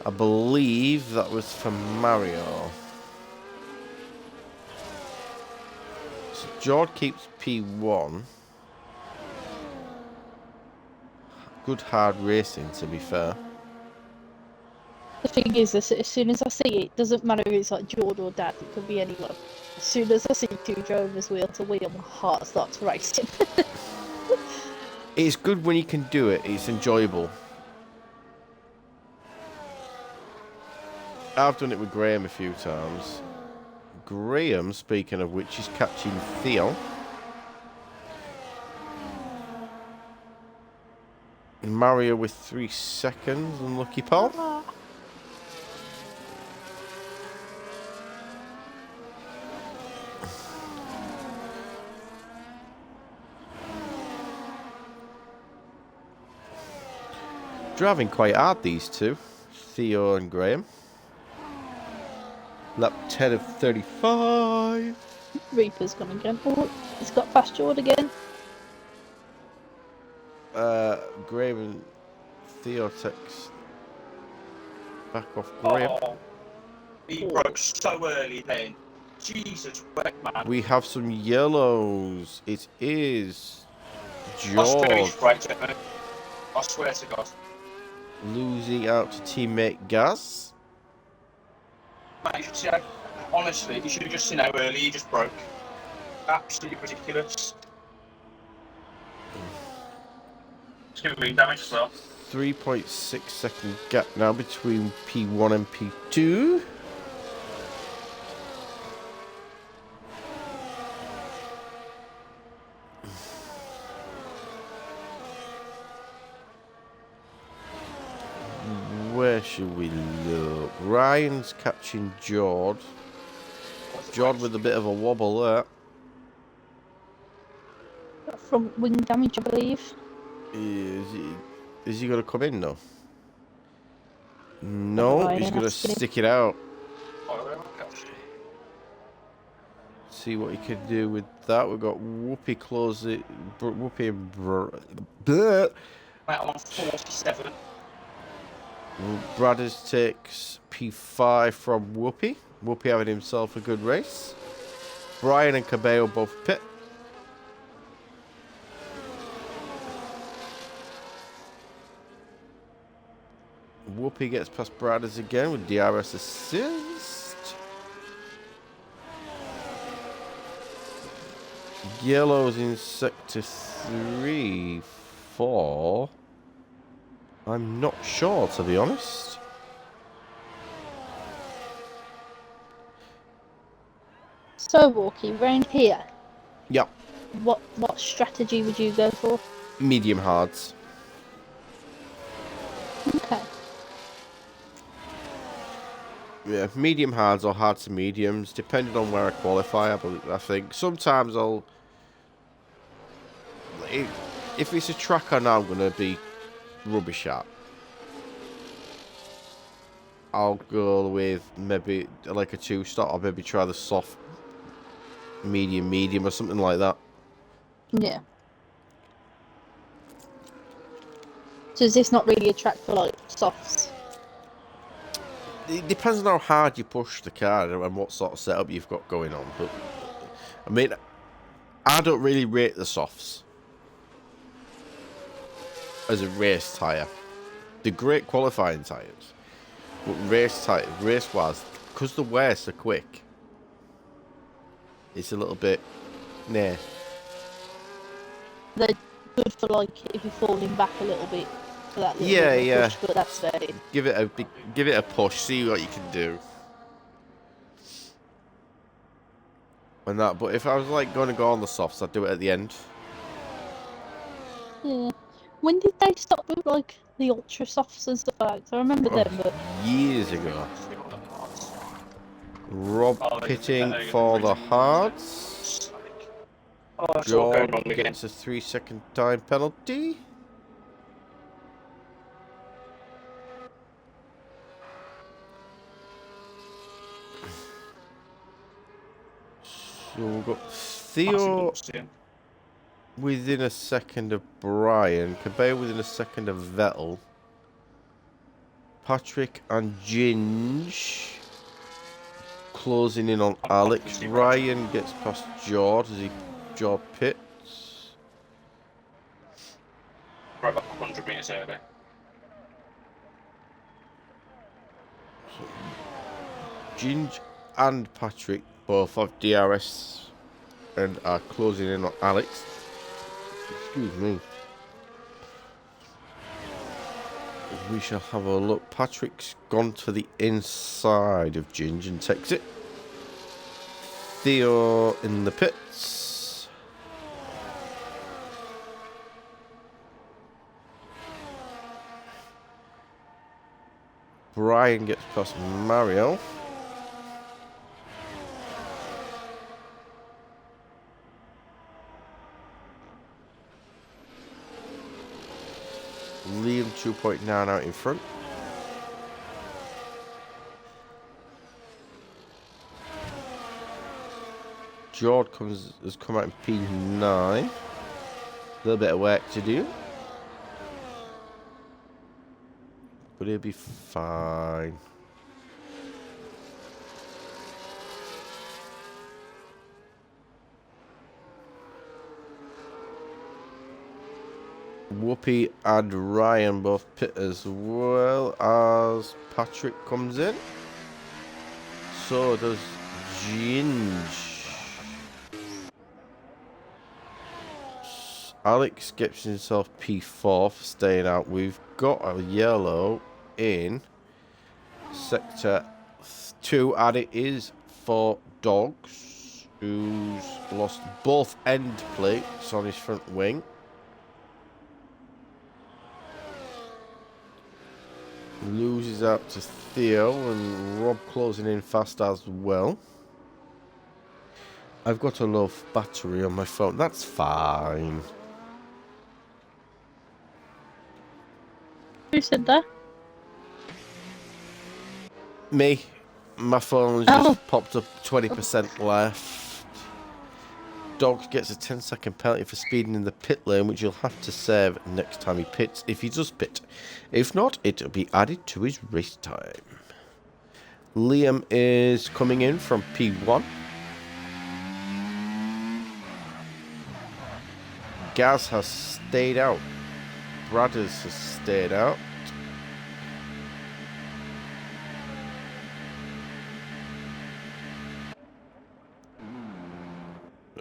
I believe that was for Mario. So George keeps P1. Good hard racing, to be fair. The thing is, as soon as I see it, doesn't matter if it's like George or Dad, it could be anyone. As soon as I see two drivers wheel to wheel, my heart starts racing. It's good when you can do it, it's enjoyable. I've done it with Graham a few times. Graham, speaking of which, is catching Theo. Mario with 3 seconds, unlucky Paul. Driving quite hard, these two, Theo and Graham. Lap 10 of 35. Reaper's gone again. Oh, he's got past George again. Graham and Theo text back off Graham. Oh, he broke so early then. Jesus, wreck, man. We have some yellows. It is Must George finish right, gentlemen. I swear to God. losing out to teammate Gaz. Mate, you should see how, honestly, you should have just seen how early he just broke. Absolutely ridiculous. It's giving me damage as well. 3.6 second gap now between P1 and P2. Where should we look? Ryan's catching Jord. Jord with a bit of a wobble there. From wing damage, I believe. Is he going to come in though? No, he's going to stick it out. See what he can do with that. We've got Whoopi close it. Whoopi and Mate, I'm on 47. Bradders takes P5 from Whoopi. Whoopi having himself a good race. Brian and Cabello both pit. Whoopi gets past Bradders again with DRS assist. Yellow's in sector 3, 4. I'm not sure, to be honest. So, Walkie, round here, Yep. what strategy would you go for? Medium hards. Okay. Yeah, medium hards or hard to mediums, depending on where I qualify. I think sometimes I'll. If it's a track I know I'm gonna be rubbish at, I'll go with maybe like a 2-star, or maybe try the soft medium or something like that. Yeah. So is this not really a track for like softs? It depends on how hard you push the car and what sort of setup you've got going on. But I mean, I don't really rate the softs as a race tyre. They're great qualifying tyres, but race-wise, because the wears are quick, it's a little bit, nah. They're good for like if you're falling back a little bit for that little Yeah, bit of yeah. push, but that's about it. Give it a push. See what you can do. And that. But if I was like going to go on the softs, I'd do it at the end. Yeah. When did they stop with like the ultra softs and stuff like that? I remember them, but Years ago. Rob Oh, pitting they're for the reading Hards. Oh, that's all going George wrong again. gets a 3-second time penalty. So we've got Theo within a second of Brian. Cabello within a second of Vettel. Patrick and Ginge closing in on Alex. Ryan gets past George as George pits. Right about 100 metres early. Ginge and Patrick both have DRS and are closing in on Alex. Excuse me. We shall have a look. Patrick's gone to the inside of Ginge and takes it. Theo in the pits. Brian gets past Mario. Liam 2.9 out in front. George has come out in P9. A little bit of work to do. But he'll be fine. Whoopi and Ryan both pit as well as Patrick comes in. So does Ginge. Alex gets himself P4 for staying out. We've got a yellow in sector 2, and it is for Dogs, who's lost both end plates on his front wing. Loses out to Theo, and Rob closing in fast as well. I've got a low battery on my phone. That's fine. who said that? Me. My phone just popped up 20% left. Dogs gets a 10-second penalty for speeding in the pit lane, which you'll have to save next time he pits, if he does pit. If not, it'll be added to his race time. Liam is coming in from P1. Gaz has stayed out. Bradders has stayed out.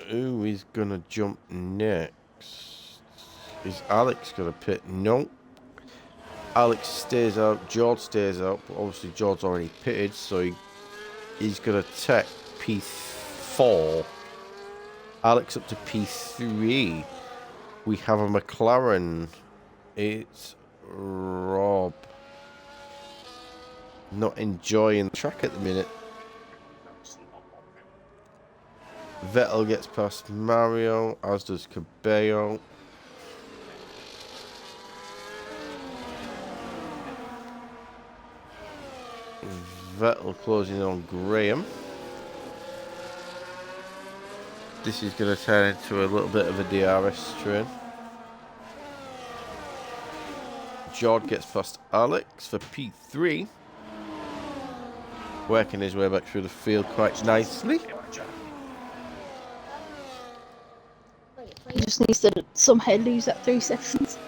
Who is gonna jump next? Is Alex gonna pit? No. Alex stays out. George stays out. But obviously George's already pitted, so he's gonna take P4. Alex up to P3. We have a McLaren. It's Rob. Not enjoying the track at the minute. Vettel gets past Mario, as does Cabello. Vettel closing on Graham. This is going to turn into a little bit of a DRS train. George gets past Alex for P3. Working his way back through the field quite nicely. He just needs to somehow lose that 3 seconds.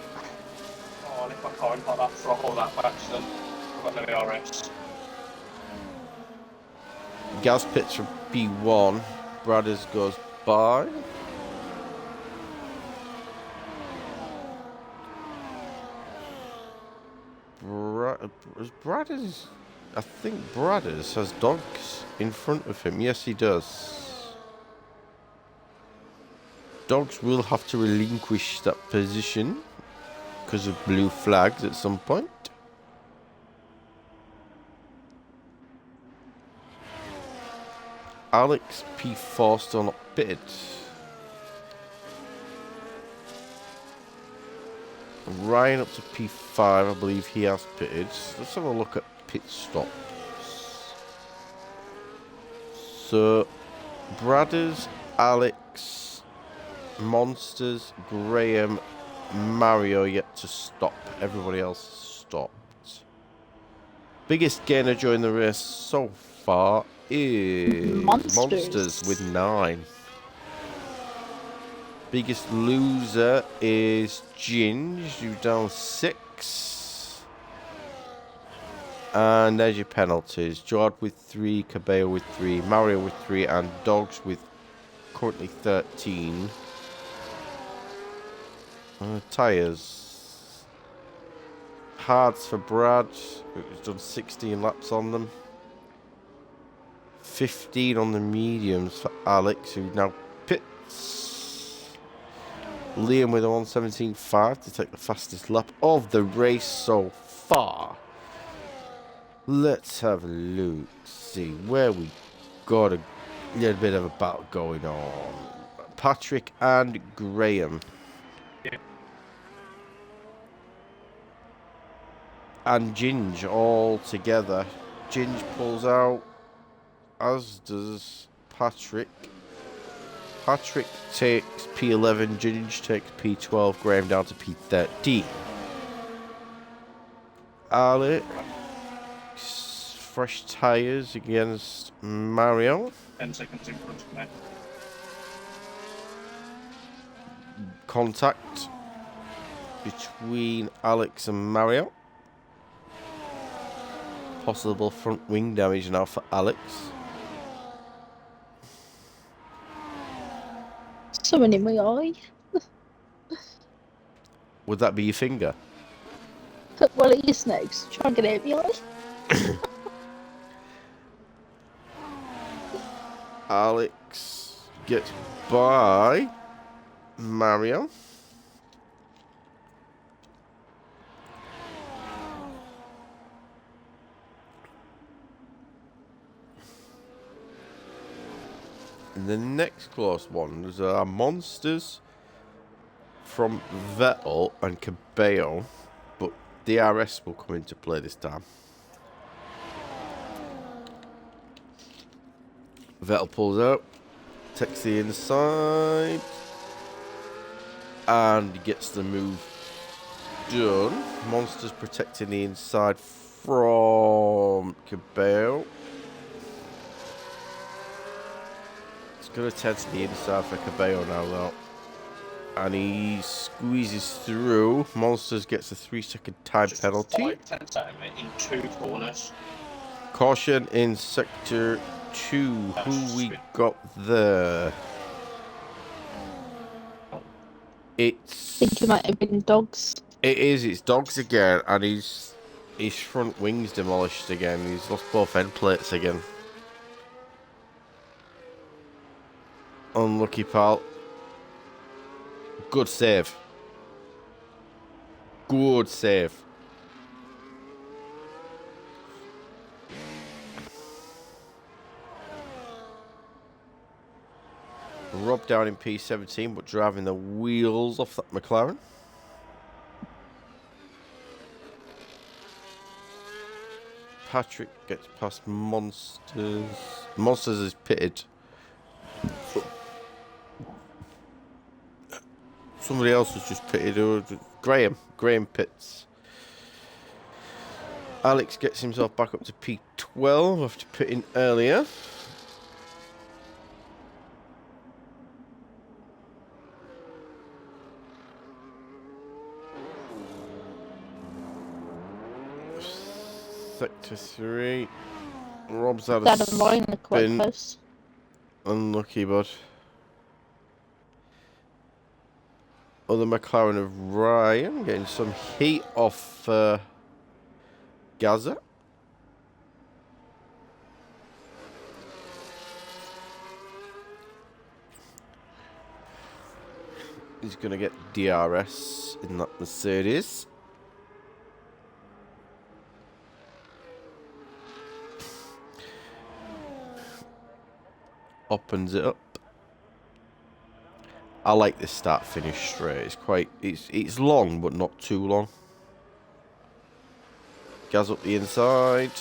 Oh, if I can't like that throttle that by accident. I've got no ARS. Gaz pits from P1. Bradders goes by. Bradders... I think Bradders has dogs in front of him. Yes, he does. Dogs will have to relinquish that position because of blue flags at some point. Alex P4 still not pitted. Ryan up to P5, I believe he has pitted. Let's have a look at pit stops. So, Bradders, Alex, Monsters, Graham, Mario yet to stop. Everybody else stopped. Biggest gainer during the race so far is Monsters with 9. Biggest loser is Ginge, who's down 6. And there's your penalties. Jord with 3, Cabello with 3, Mario with 3, and Dogs with currently 13. Tyres. Hards for Brad, who's done 16 laps on them. 15 on the mediums for Alex, who now pits. Liam with a 1:17.5 to take the fastest lap of the race so far. Let's have a look, see where we got a little bit of a battle going on. Patrick and Graham. Yeah. And Ginge all together. Ginge pulls out, as does Patrick. Patrick takes P11, Ginge takes P12, Graham down to P13. Alex, fresh tyres against Mario. 10 seconds in front of me. Contact between Alex and Mario. Possible front wing damage now for Alex. Something in my eye. Would that be your finger? Well, it is next. Try and get it out my eye. Alex gets by Mario. And the next close one is Monsters from Vettel and Cabello, but DRS will come into play this time. Vettel pulls out, takes the inside, and gets the move done. Monsters protecting the inside from Cabello. It's going to tend to the inside for Cabello now, though. And he squeezes through. Monsters gets a 3-second time penalty. 5/10 centimetre in 2 corners. Caution in sector 2. Who we got there? I think it might have been Dogs. It is. It's Dogs again, and his front wing's demolished again. He's lost both end plates again. Unlucky, pal. Good save. Good save. Rob down in P17, but driving the wheels off that McLaren. Patrick gets past Monsters. Monsters is pitted. Somebody else was just pitted. Graham. Graham pits. Alex gets himself back up to P12 after pitting earlier. Sector 3. Rob's had a spin. Unlucky, bud. Other McLaren of Ryan getting some heat off Gaza. He's going to get DRS in that Mercedes. Opens it up. I like this start finish straight. It's quite it's long but not too long. Gaz up the inside.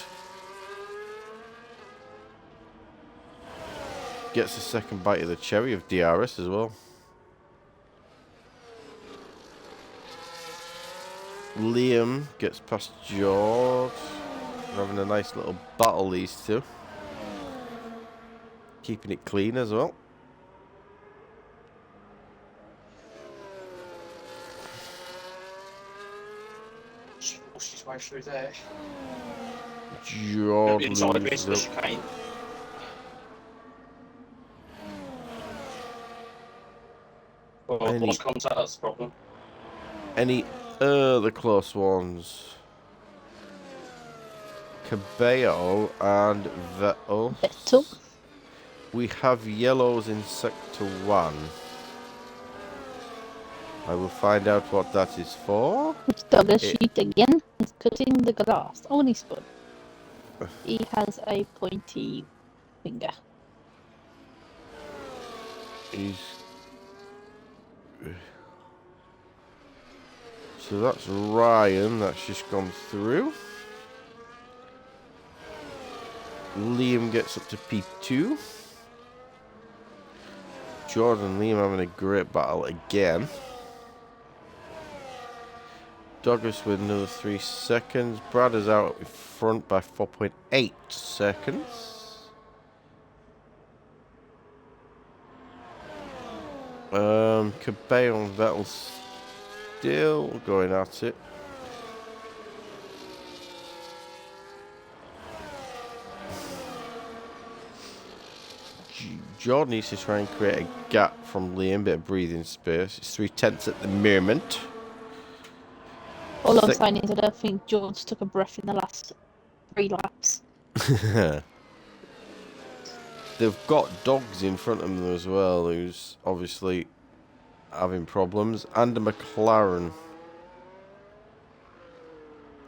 Gets a second bite of the cherry of DRS as well. Liam gets past George. They're having a nice little battle, these two. Keeping it clean as well. Forced his way through there. George Inside loses the up. chicane. Well, lost contact, that's the problem. Any other close ones? Cabello and Vettel. Vettel. We have yellows in sector 1. I will find out what that is for. Which Douglas sheet again is cutting the grass. Oh, and he's good. He has a pointy finger. He's... So that's Ryan, that's just gone through. Liam gets up to P2. Jordan and Liam having a great battle again. Douglas with another 3 seconds. Brad is out in front by 4.8 seconds. Cabello and Vettel still going at it. Jordan needs to try and create a gap from Liam, bit of breathing space. It's 3/10 at the moment. All I'm saying is I don't think George took a breath in the last 3 laps. They've got dogs in front of them as well, who's obviously having problems. And a McLaren.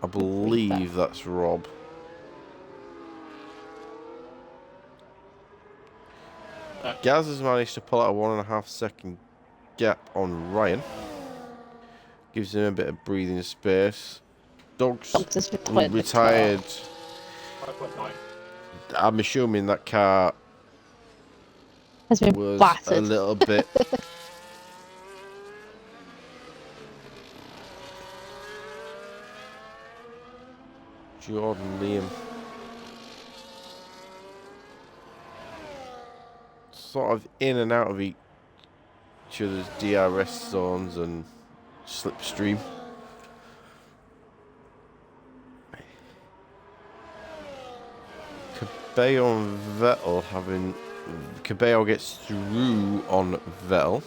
I believe that's Rob. Gaz has managed to pull out a 1.5 second gap on Ryan. Gives him a bit of breathing space. Dogs retired. 5.9. I'm assuming that car Has been was battered. a little bit. Jordan, Liam. Sort of in and out of each other's DRS zones and slipstream. Cabello and Vettel having... Cabello gets through on Vettel.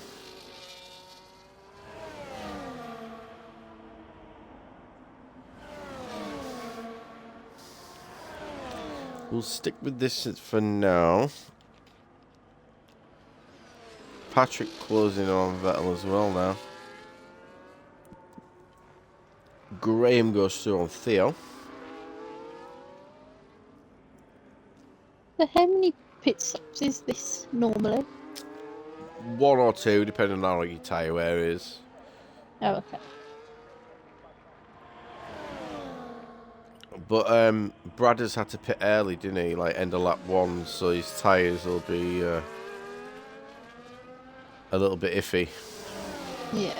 We'll stick with this for now. Patrick closing on Vettel as well now. Graham goes through on Theo. So how many pit stops is this normally? 1 or 2, depending on how your tyre wear is. Oh, okay. But Brad has had to pit early, didn't he? Like end of lap 1, so his tyres will be a little bit iffy. Yeah.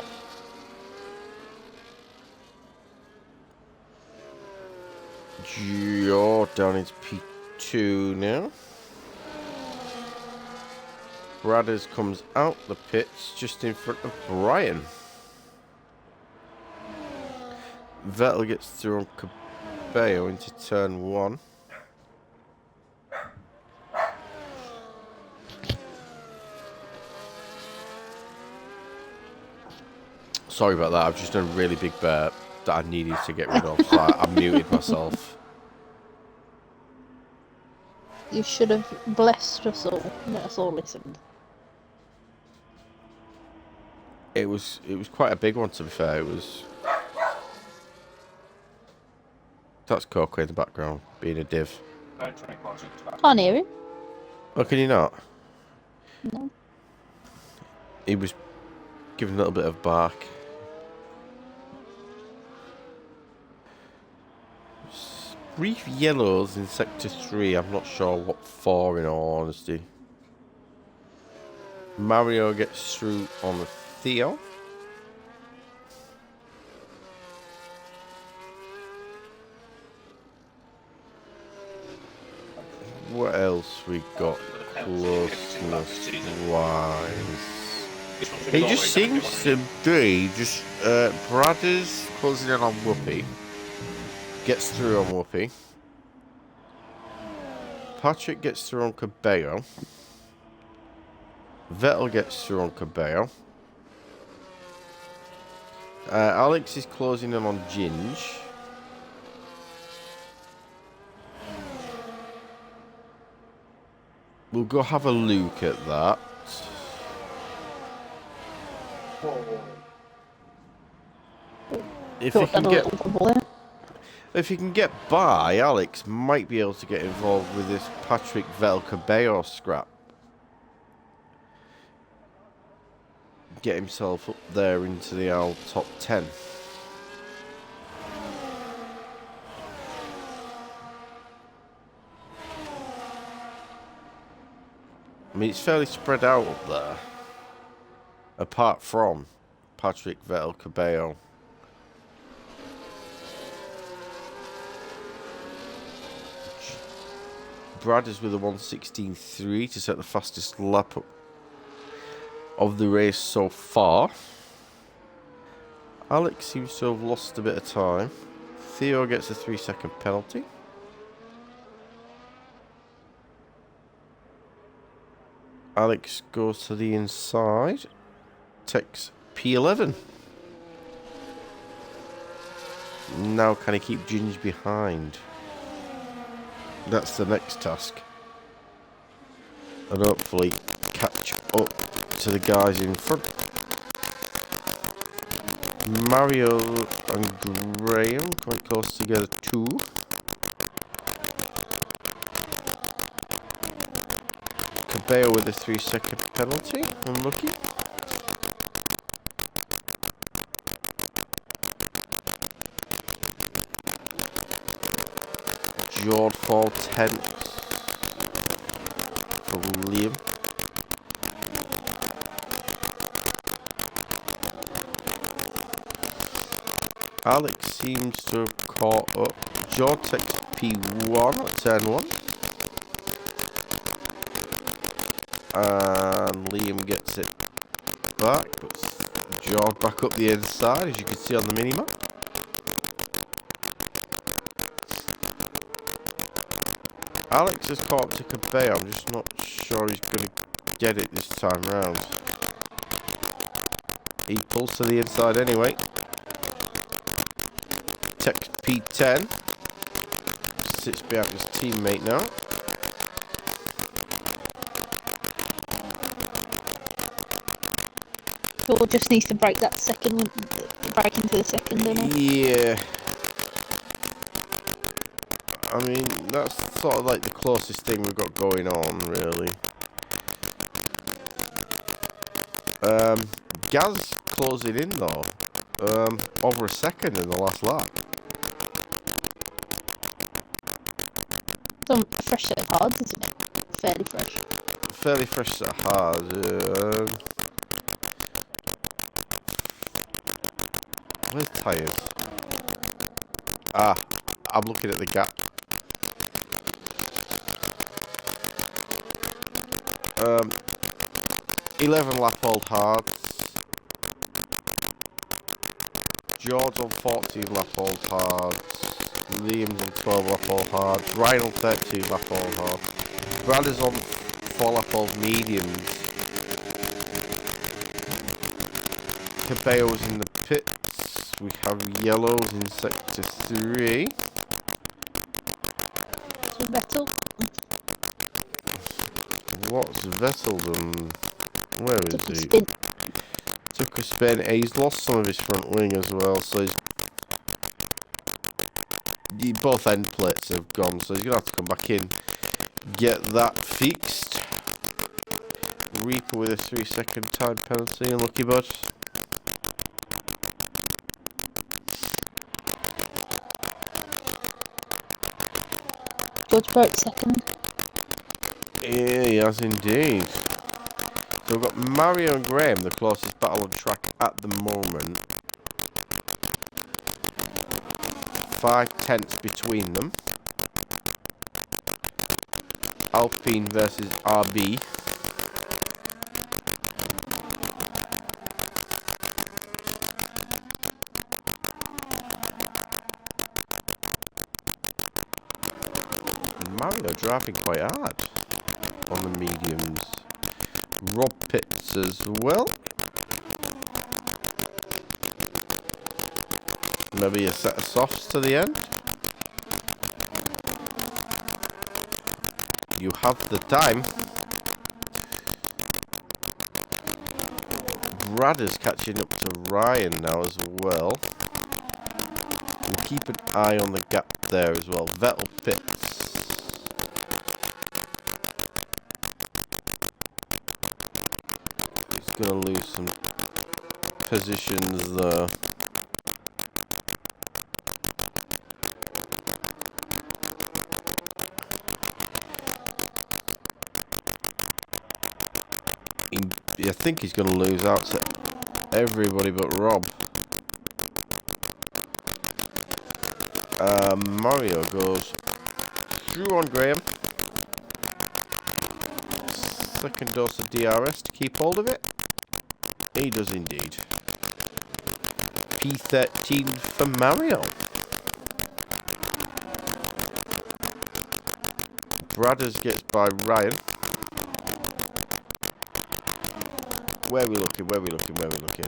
Jordan is P2 now. Bradders comes out the pits just in front of Brian. Vettel gets through on Cabello into turn 1. Sorry about that, I've just done a really big burp that I needed to get rid of, so I muted myself. You should have blessed us all. Let us all listen. It was quite a big one, to be fair. It was. That's Coco in the background, being a div. Can't hear it. Oh, can you not? No. He was giving a little bit of bark. Brief yellows in sector 3. I'm not sure what for, in all honesty. Mario gets through on Theo. What else we got closeness wise? He just seems to be just Bradders closing in on Whoopi. Gets through on Whoopi. Patrick gets through on Cabello. Vettel gets through on Cabello. Alex is closing in on Ginge. We'll go have a look at that. If you can get by, Alex might be able to get involved with this Patrick Vettel Cabello scrap. Get himself up there into the old top 10. I mean, it's fairly spread out up there. Apart from Patrick Vettel Cabello. Brad is with a 1:16.3 to set the fastest lap up of the race so far. Alex seems to have lost a bit of time. Theo gets a 3-second penalty. Alex goes to the inside. Takes P11. Now can he keep Ginge behind? That's the next task. And hopefully catch up to the guys in front. Mario and Graham quite close together too. Cabello with a 3-second penalty. Unlucky. Jord 4/10 for Liam. Alex seems to have caught up. Jord takes P1 at turn 1. And Liam gets it back. Puts Jord back up the inside, as you can see on the minimap. Alex has caught up to Cabello. I'm just not sure he's going to get it this time round. He pulls to the inside anyway. Takes P10. Sits behind his teammate now. Or just needs to break that second, break into the second, doesn't he? Yeah. I mean, that's sort of like the closest thing we've got going on, really. Gaz closing in though. Over a second in the last lap. Some fresh set of cards, isn't it? Fairly fresh. Fairly fresh set of hards. Where's tyres? Ah, I'm looking at the gap. 11 lap old hards. George on 14 lap old hards. Liam's on 12 lap old hards. Ryan on 13 lap old hards. Brad is on 4 lap old mediums. Cabello's in the pits. We have yellows in sector 3. So Vettel. What's Vettel done? Where is Took a he? spin. Took a spin. He's lost some of his front wing as well, so both end plates have gone, so he's going to have to come back in, get that fixed. Reaper with a 3-second time penalty, unlucky bud. George broke second. Yeah, he has indeed. So we've got Mario and Graham, the closest battle on track at the moment. 5 tenths between them. Alpine versus RB. Mario driving quite hard on the mediums. Rob Pitts as well. Maybe a set of softs to the end. You have the time. Brad is catching up to Ryan now as well. We'll keep an eye on the gap there as well. Vettel Pitts. He's going to lose some positions there. I think he's going to lose out to everybody but Rob. Mario goes through on Graham. Second dose of DRS to keep hold of it. He does indeed. P13 for Mario. Bradders gets by Ryan. Where are we looking? Where are we looking? Where are we looking?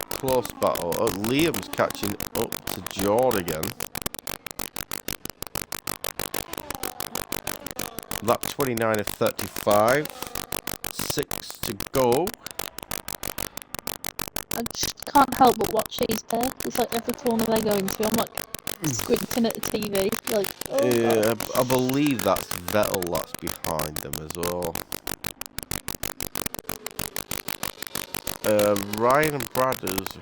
Close battle. Oh, Liam's catching up to Jord again. Lap 29 of 35. 6 to go. I just can't help but watch these pair. It's like every corner they go into, I'm like squinting at the TV. Like, oh Yeah, God. I believe that's Vettel that's behind them as well. Ryan and Bradders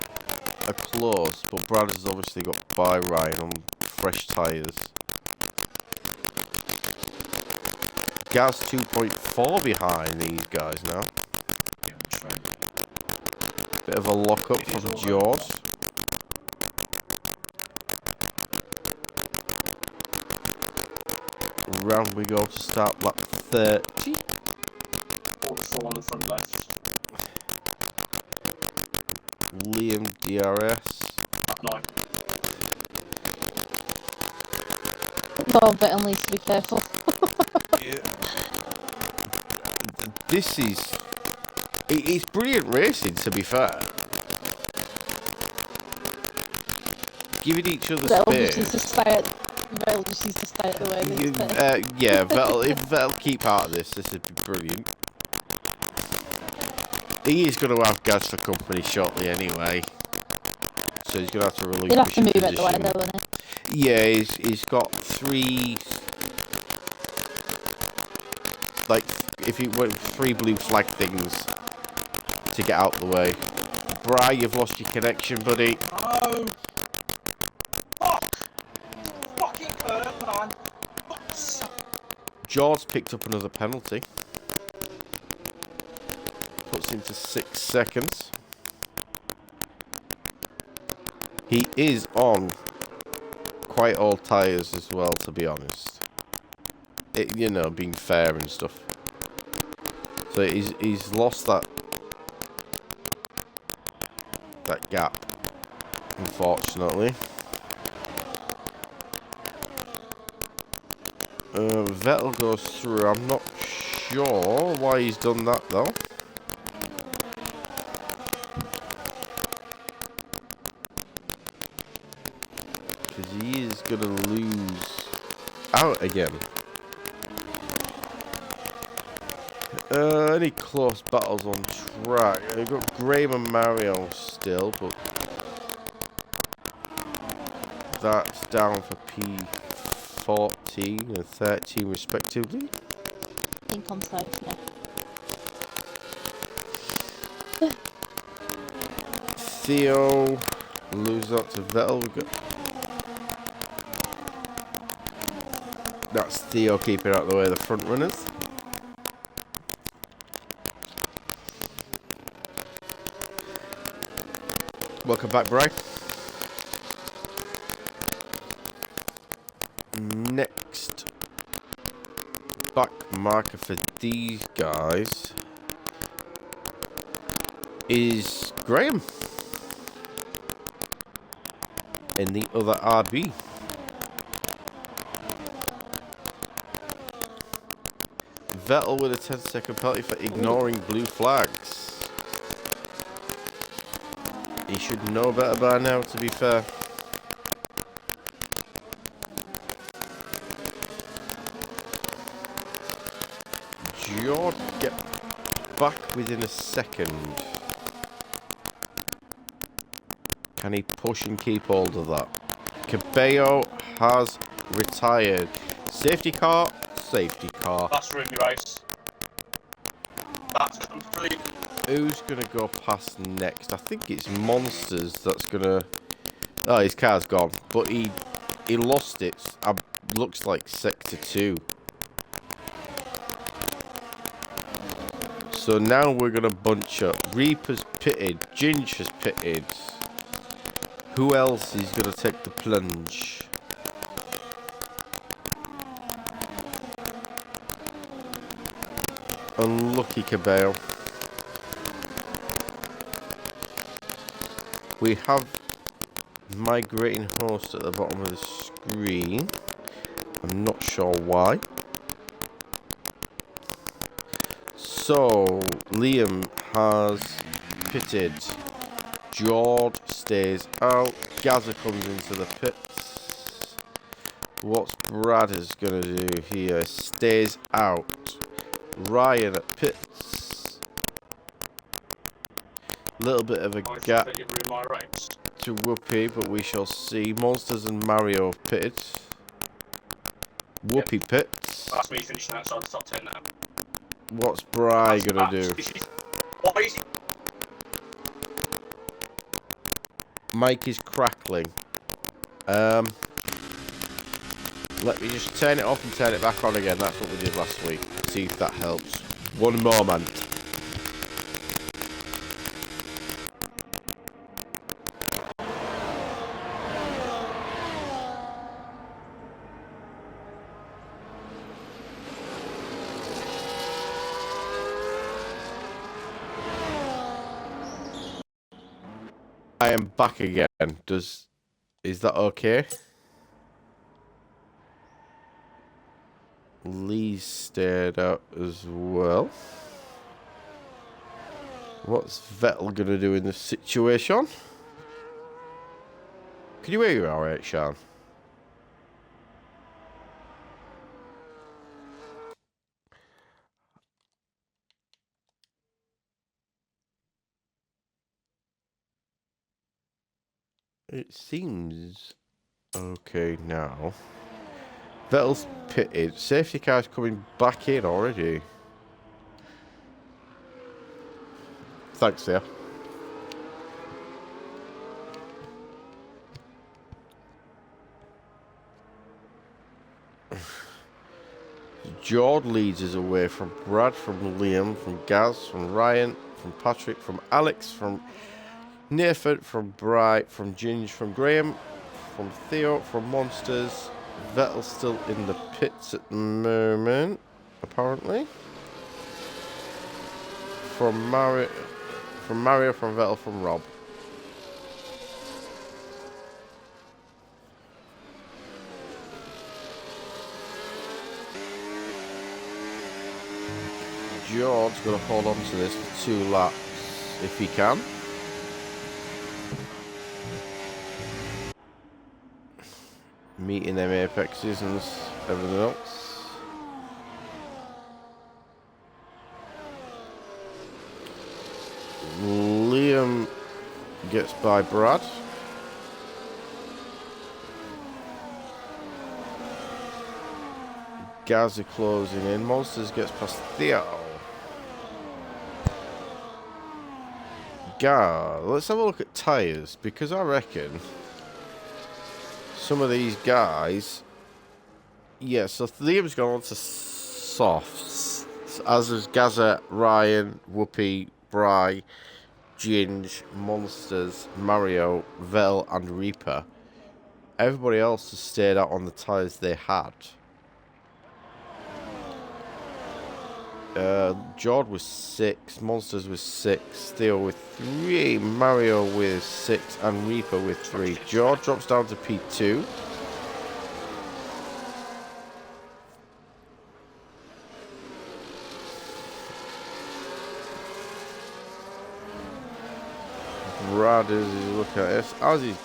are close, but Bradders obviously got by Ryan on fresh tyres. Gaz 2.4 behind these guys now. Yeah, true. Bit of a lock-up from Jaws. Round we go to start lap 30. 4 on the front left. Liam DRS. No. Oh, Vettel needs to be careful. This is... It's brilliant racing, to be fair. Giving each other Vettel just needs space. to stay at. Vettel just needs to stay at the way of his pair. Yeah, Vettel, if Vettel keep out of this would be brilliant. He is going to have Gaz for company shortly anyway. So he's going to have to relinquish He'll have to move position. out the way though, won't he? Yeah, he's got 3... Like, if he went 3 blue flag things to get out the way. Bri, you've lost your connection, buddy. Oh! Fuck! Fucking curve, man! Jaws picked up another penalty. Puts him to 6 seconds. He is on quite old tyres as well, to be honest. You know, being fair and stuff. So he's lost that gap, unfortunately. Vettel goes through. I'm not sure why he's done that though. Because he is going to lose out again. Any close battles on track? I've got Graham and Mario still, but that's down for P14 and 13 respectively. I think I'm safe now. Theo lose out to Vettel. We got that's Theo keeping out of the way of the front runners. Welcome back, Bry. Next back marker for these guys is Graham in the other RB. Vettel with a 10-second penalty for ignoring blue flags. He should know better by now, to be fair. George get back within a second. Can he push and keep hold of that? Cabello has retired. Safety car, safety car. That's Ruby race. That's complete. Who's going to go past next? I think it's Monsters that's going to... Oh, his car's gone. But he lost it. Looks like Sector 2. So now we're going to bunch up. Reaper's pitted. Ginger's pitted. Who else is going to take the plunge? Unlucky Cabello. We have migrating host at the bottom of the screen. I'm not sure why. So, Liam has pitted. George stays out. Gaza comes into the pits. What's Brad is going to do here? Stays out. Ryan at pits. Little bit of a gap to Whoopi, but we shall see. Monsters and Mario pitted. Whoopi pits. That's me finishing outside the top 10 now. What's Bry gonna do? What is he? Mike is crackling. Let me just turn it off and turn it back on again. That's what we did last week. See if that helps. One moment. I am back again. Is that okay? Lee stayed out as well. What's Vettel gonna do in this situation? Can you hear you all right, Sean? It seems okay now. Vettel's pitted. Safety car's coming back in already. Thanks, there. George leads us away from Brad, from Liam, from Gaz, from Ryan, from Patrick, from Alex, from Nathan, from Bright, from Ginge, from Graham, from Theo, from Monsters. Vettel's still in the pits at the moment, apparently. From Mario, from Vettel, from Rob. George's going to hold on to this for 2 laps if he can. Meeting them apexes and everything else. Liam gets by Brad. Gaz are closing in. Monsters gets past Theo. Gaz, let's have a look at tyres, because I reckon some of these guys... Yeah, so Liam's gone on to softs, as is Gaza, Ryan, Whoopi, Bry, Ginge, Monsters, Mario, Vel, and Reaper. Everybody else has stayed out on the tyres they had. Jord was 6, Monsters was 6, Theo with 3, Mario with 6, and Reaper with 3. Jord drops down to P2. Brad is looking at this. As is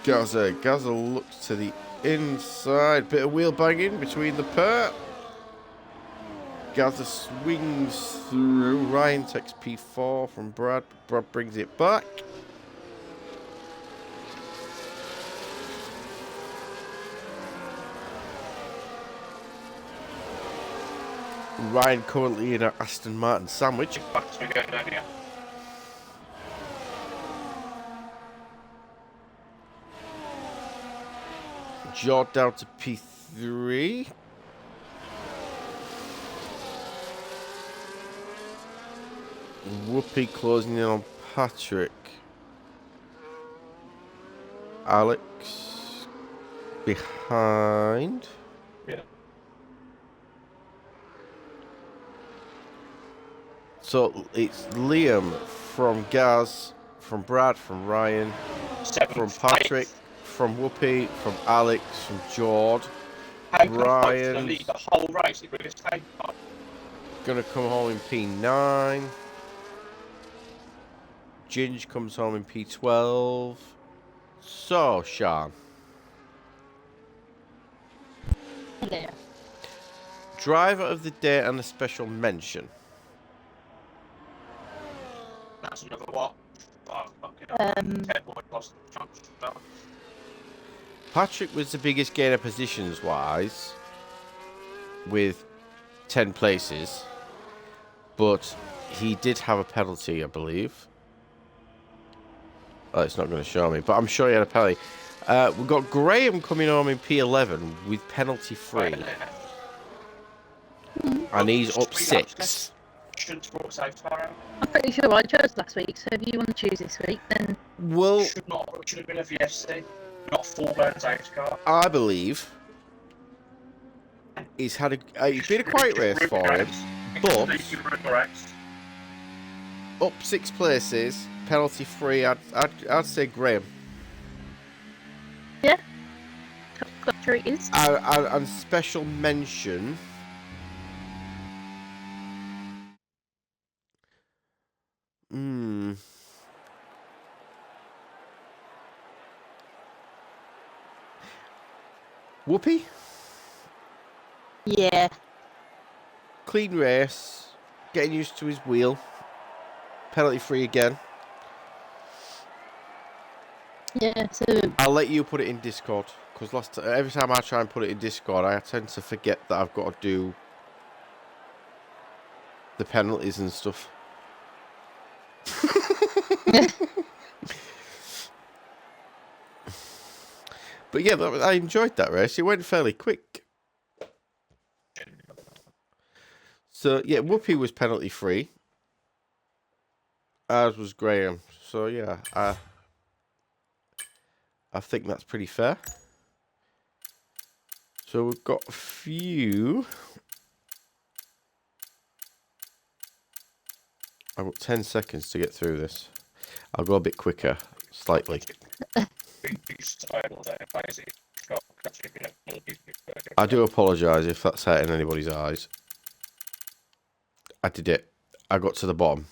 Gaza. Gaza looks to the inside. Bit of wheel banging between the pair. Gaza swings through. Ryan takes P4 from Brad. Brad brings it back. Ryan currently in an Aston Martin sandwich. Jot down to P3. Whoopi closing in on Patrick. Alex behind. Yeah. So it's Liam from Gaz, from Brad, from Ryan, from Patrick, from Whoopi, from Alex, from Jord. Ryan lead the whole race. Gonna come home in P9. Ginge comes home in P12. So, Sean. Yeah. Driver of the day and a special mention. That's another what? Patrick was the biggest gainer positions wise with 10 places, but he did have a penalty, I believe. Oh, it's not going to show me, but I'm sure he had a penalty. We've got Graham coming home in P11 with penalty free. And he's up 6. I'm pretty sure I chose last week, so if you want to choose this week, then... Well, should have been a VSC, not full burn safety car. I believe he's had it's been a quiet race for him, but up 6 places, penalty free. I'd say Graham. Yeah, got sure it is. And special mention. Whoopi? Yeah. Clean race. Getting used to his wheel. Penalty free again. Yeah, so... I'll let you put it in Discord. Because every time I try and put it in Discord, I tend to forget that I've got to do the penalties and stuff. But yeah, I enjoyed that race. It went fairly quick. So yeah, Whoopi was penalty free, as was Graham. So yeah, I think that's pretty fair. So we've got a few. I've got 10 seconds to get through this. I'll go a bit quicker, slightly. I do apologise if that's hurting anybody's eyes. I did it. I got to the bottom.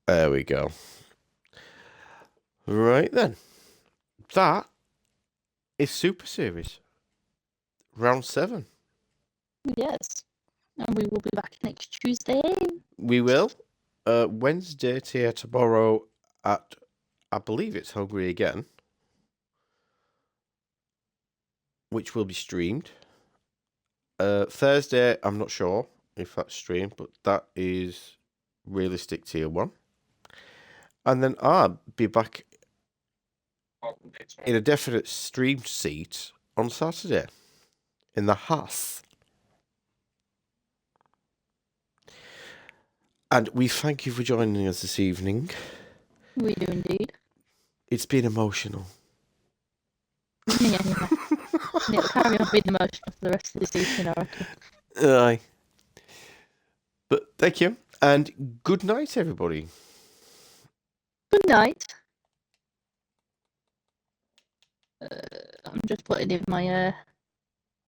There we go. Right then. That is Super Series. Round 7. Yes. And we will be back next Tuesday. We will. Wednesday to tomorrow at, I believe it's Hungary again, which will be streamed. Thursday, I'm not sure if that's streamed, but that is Realistic Tier 1. And then I'll be back in a definite streamed seat on Saturday in the house. And we thank you for joining us this evening. We do indeed. It's been emotional. Yeah. It'll carry on being emotional for the rest of this evening, I reckon. Aye. But thank you, and good night, everybody. Good night. I'm just putting in my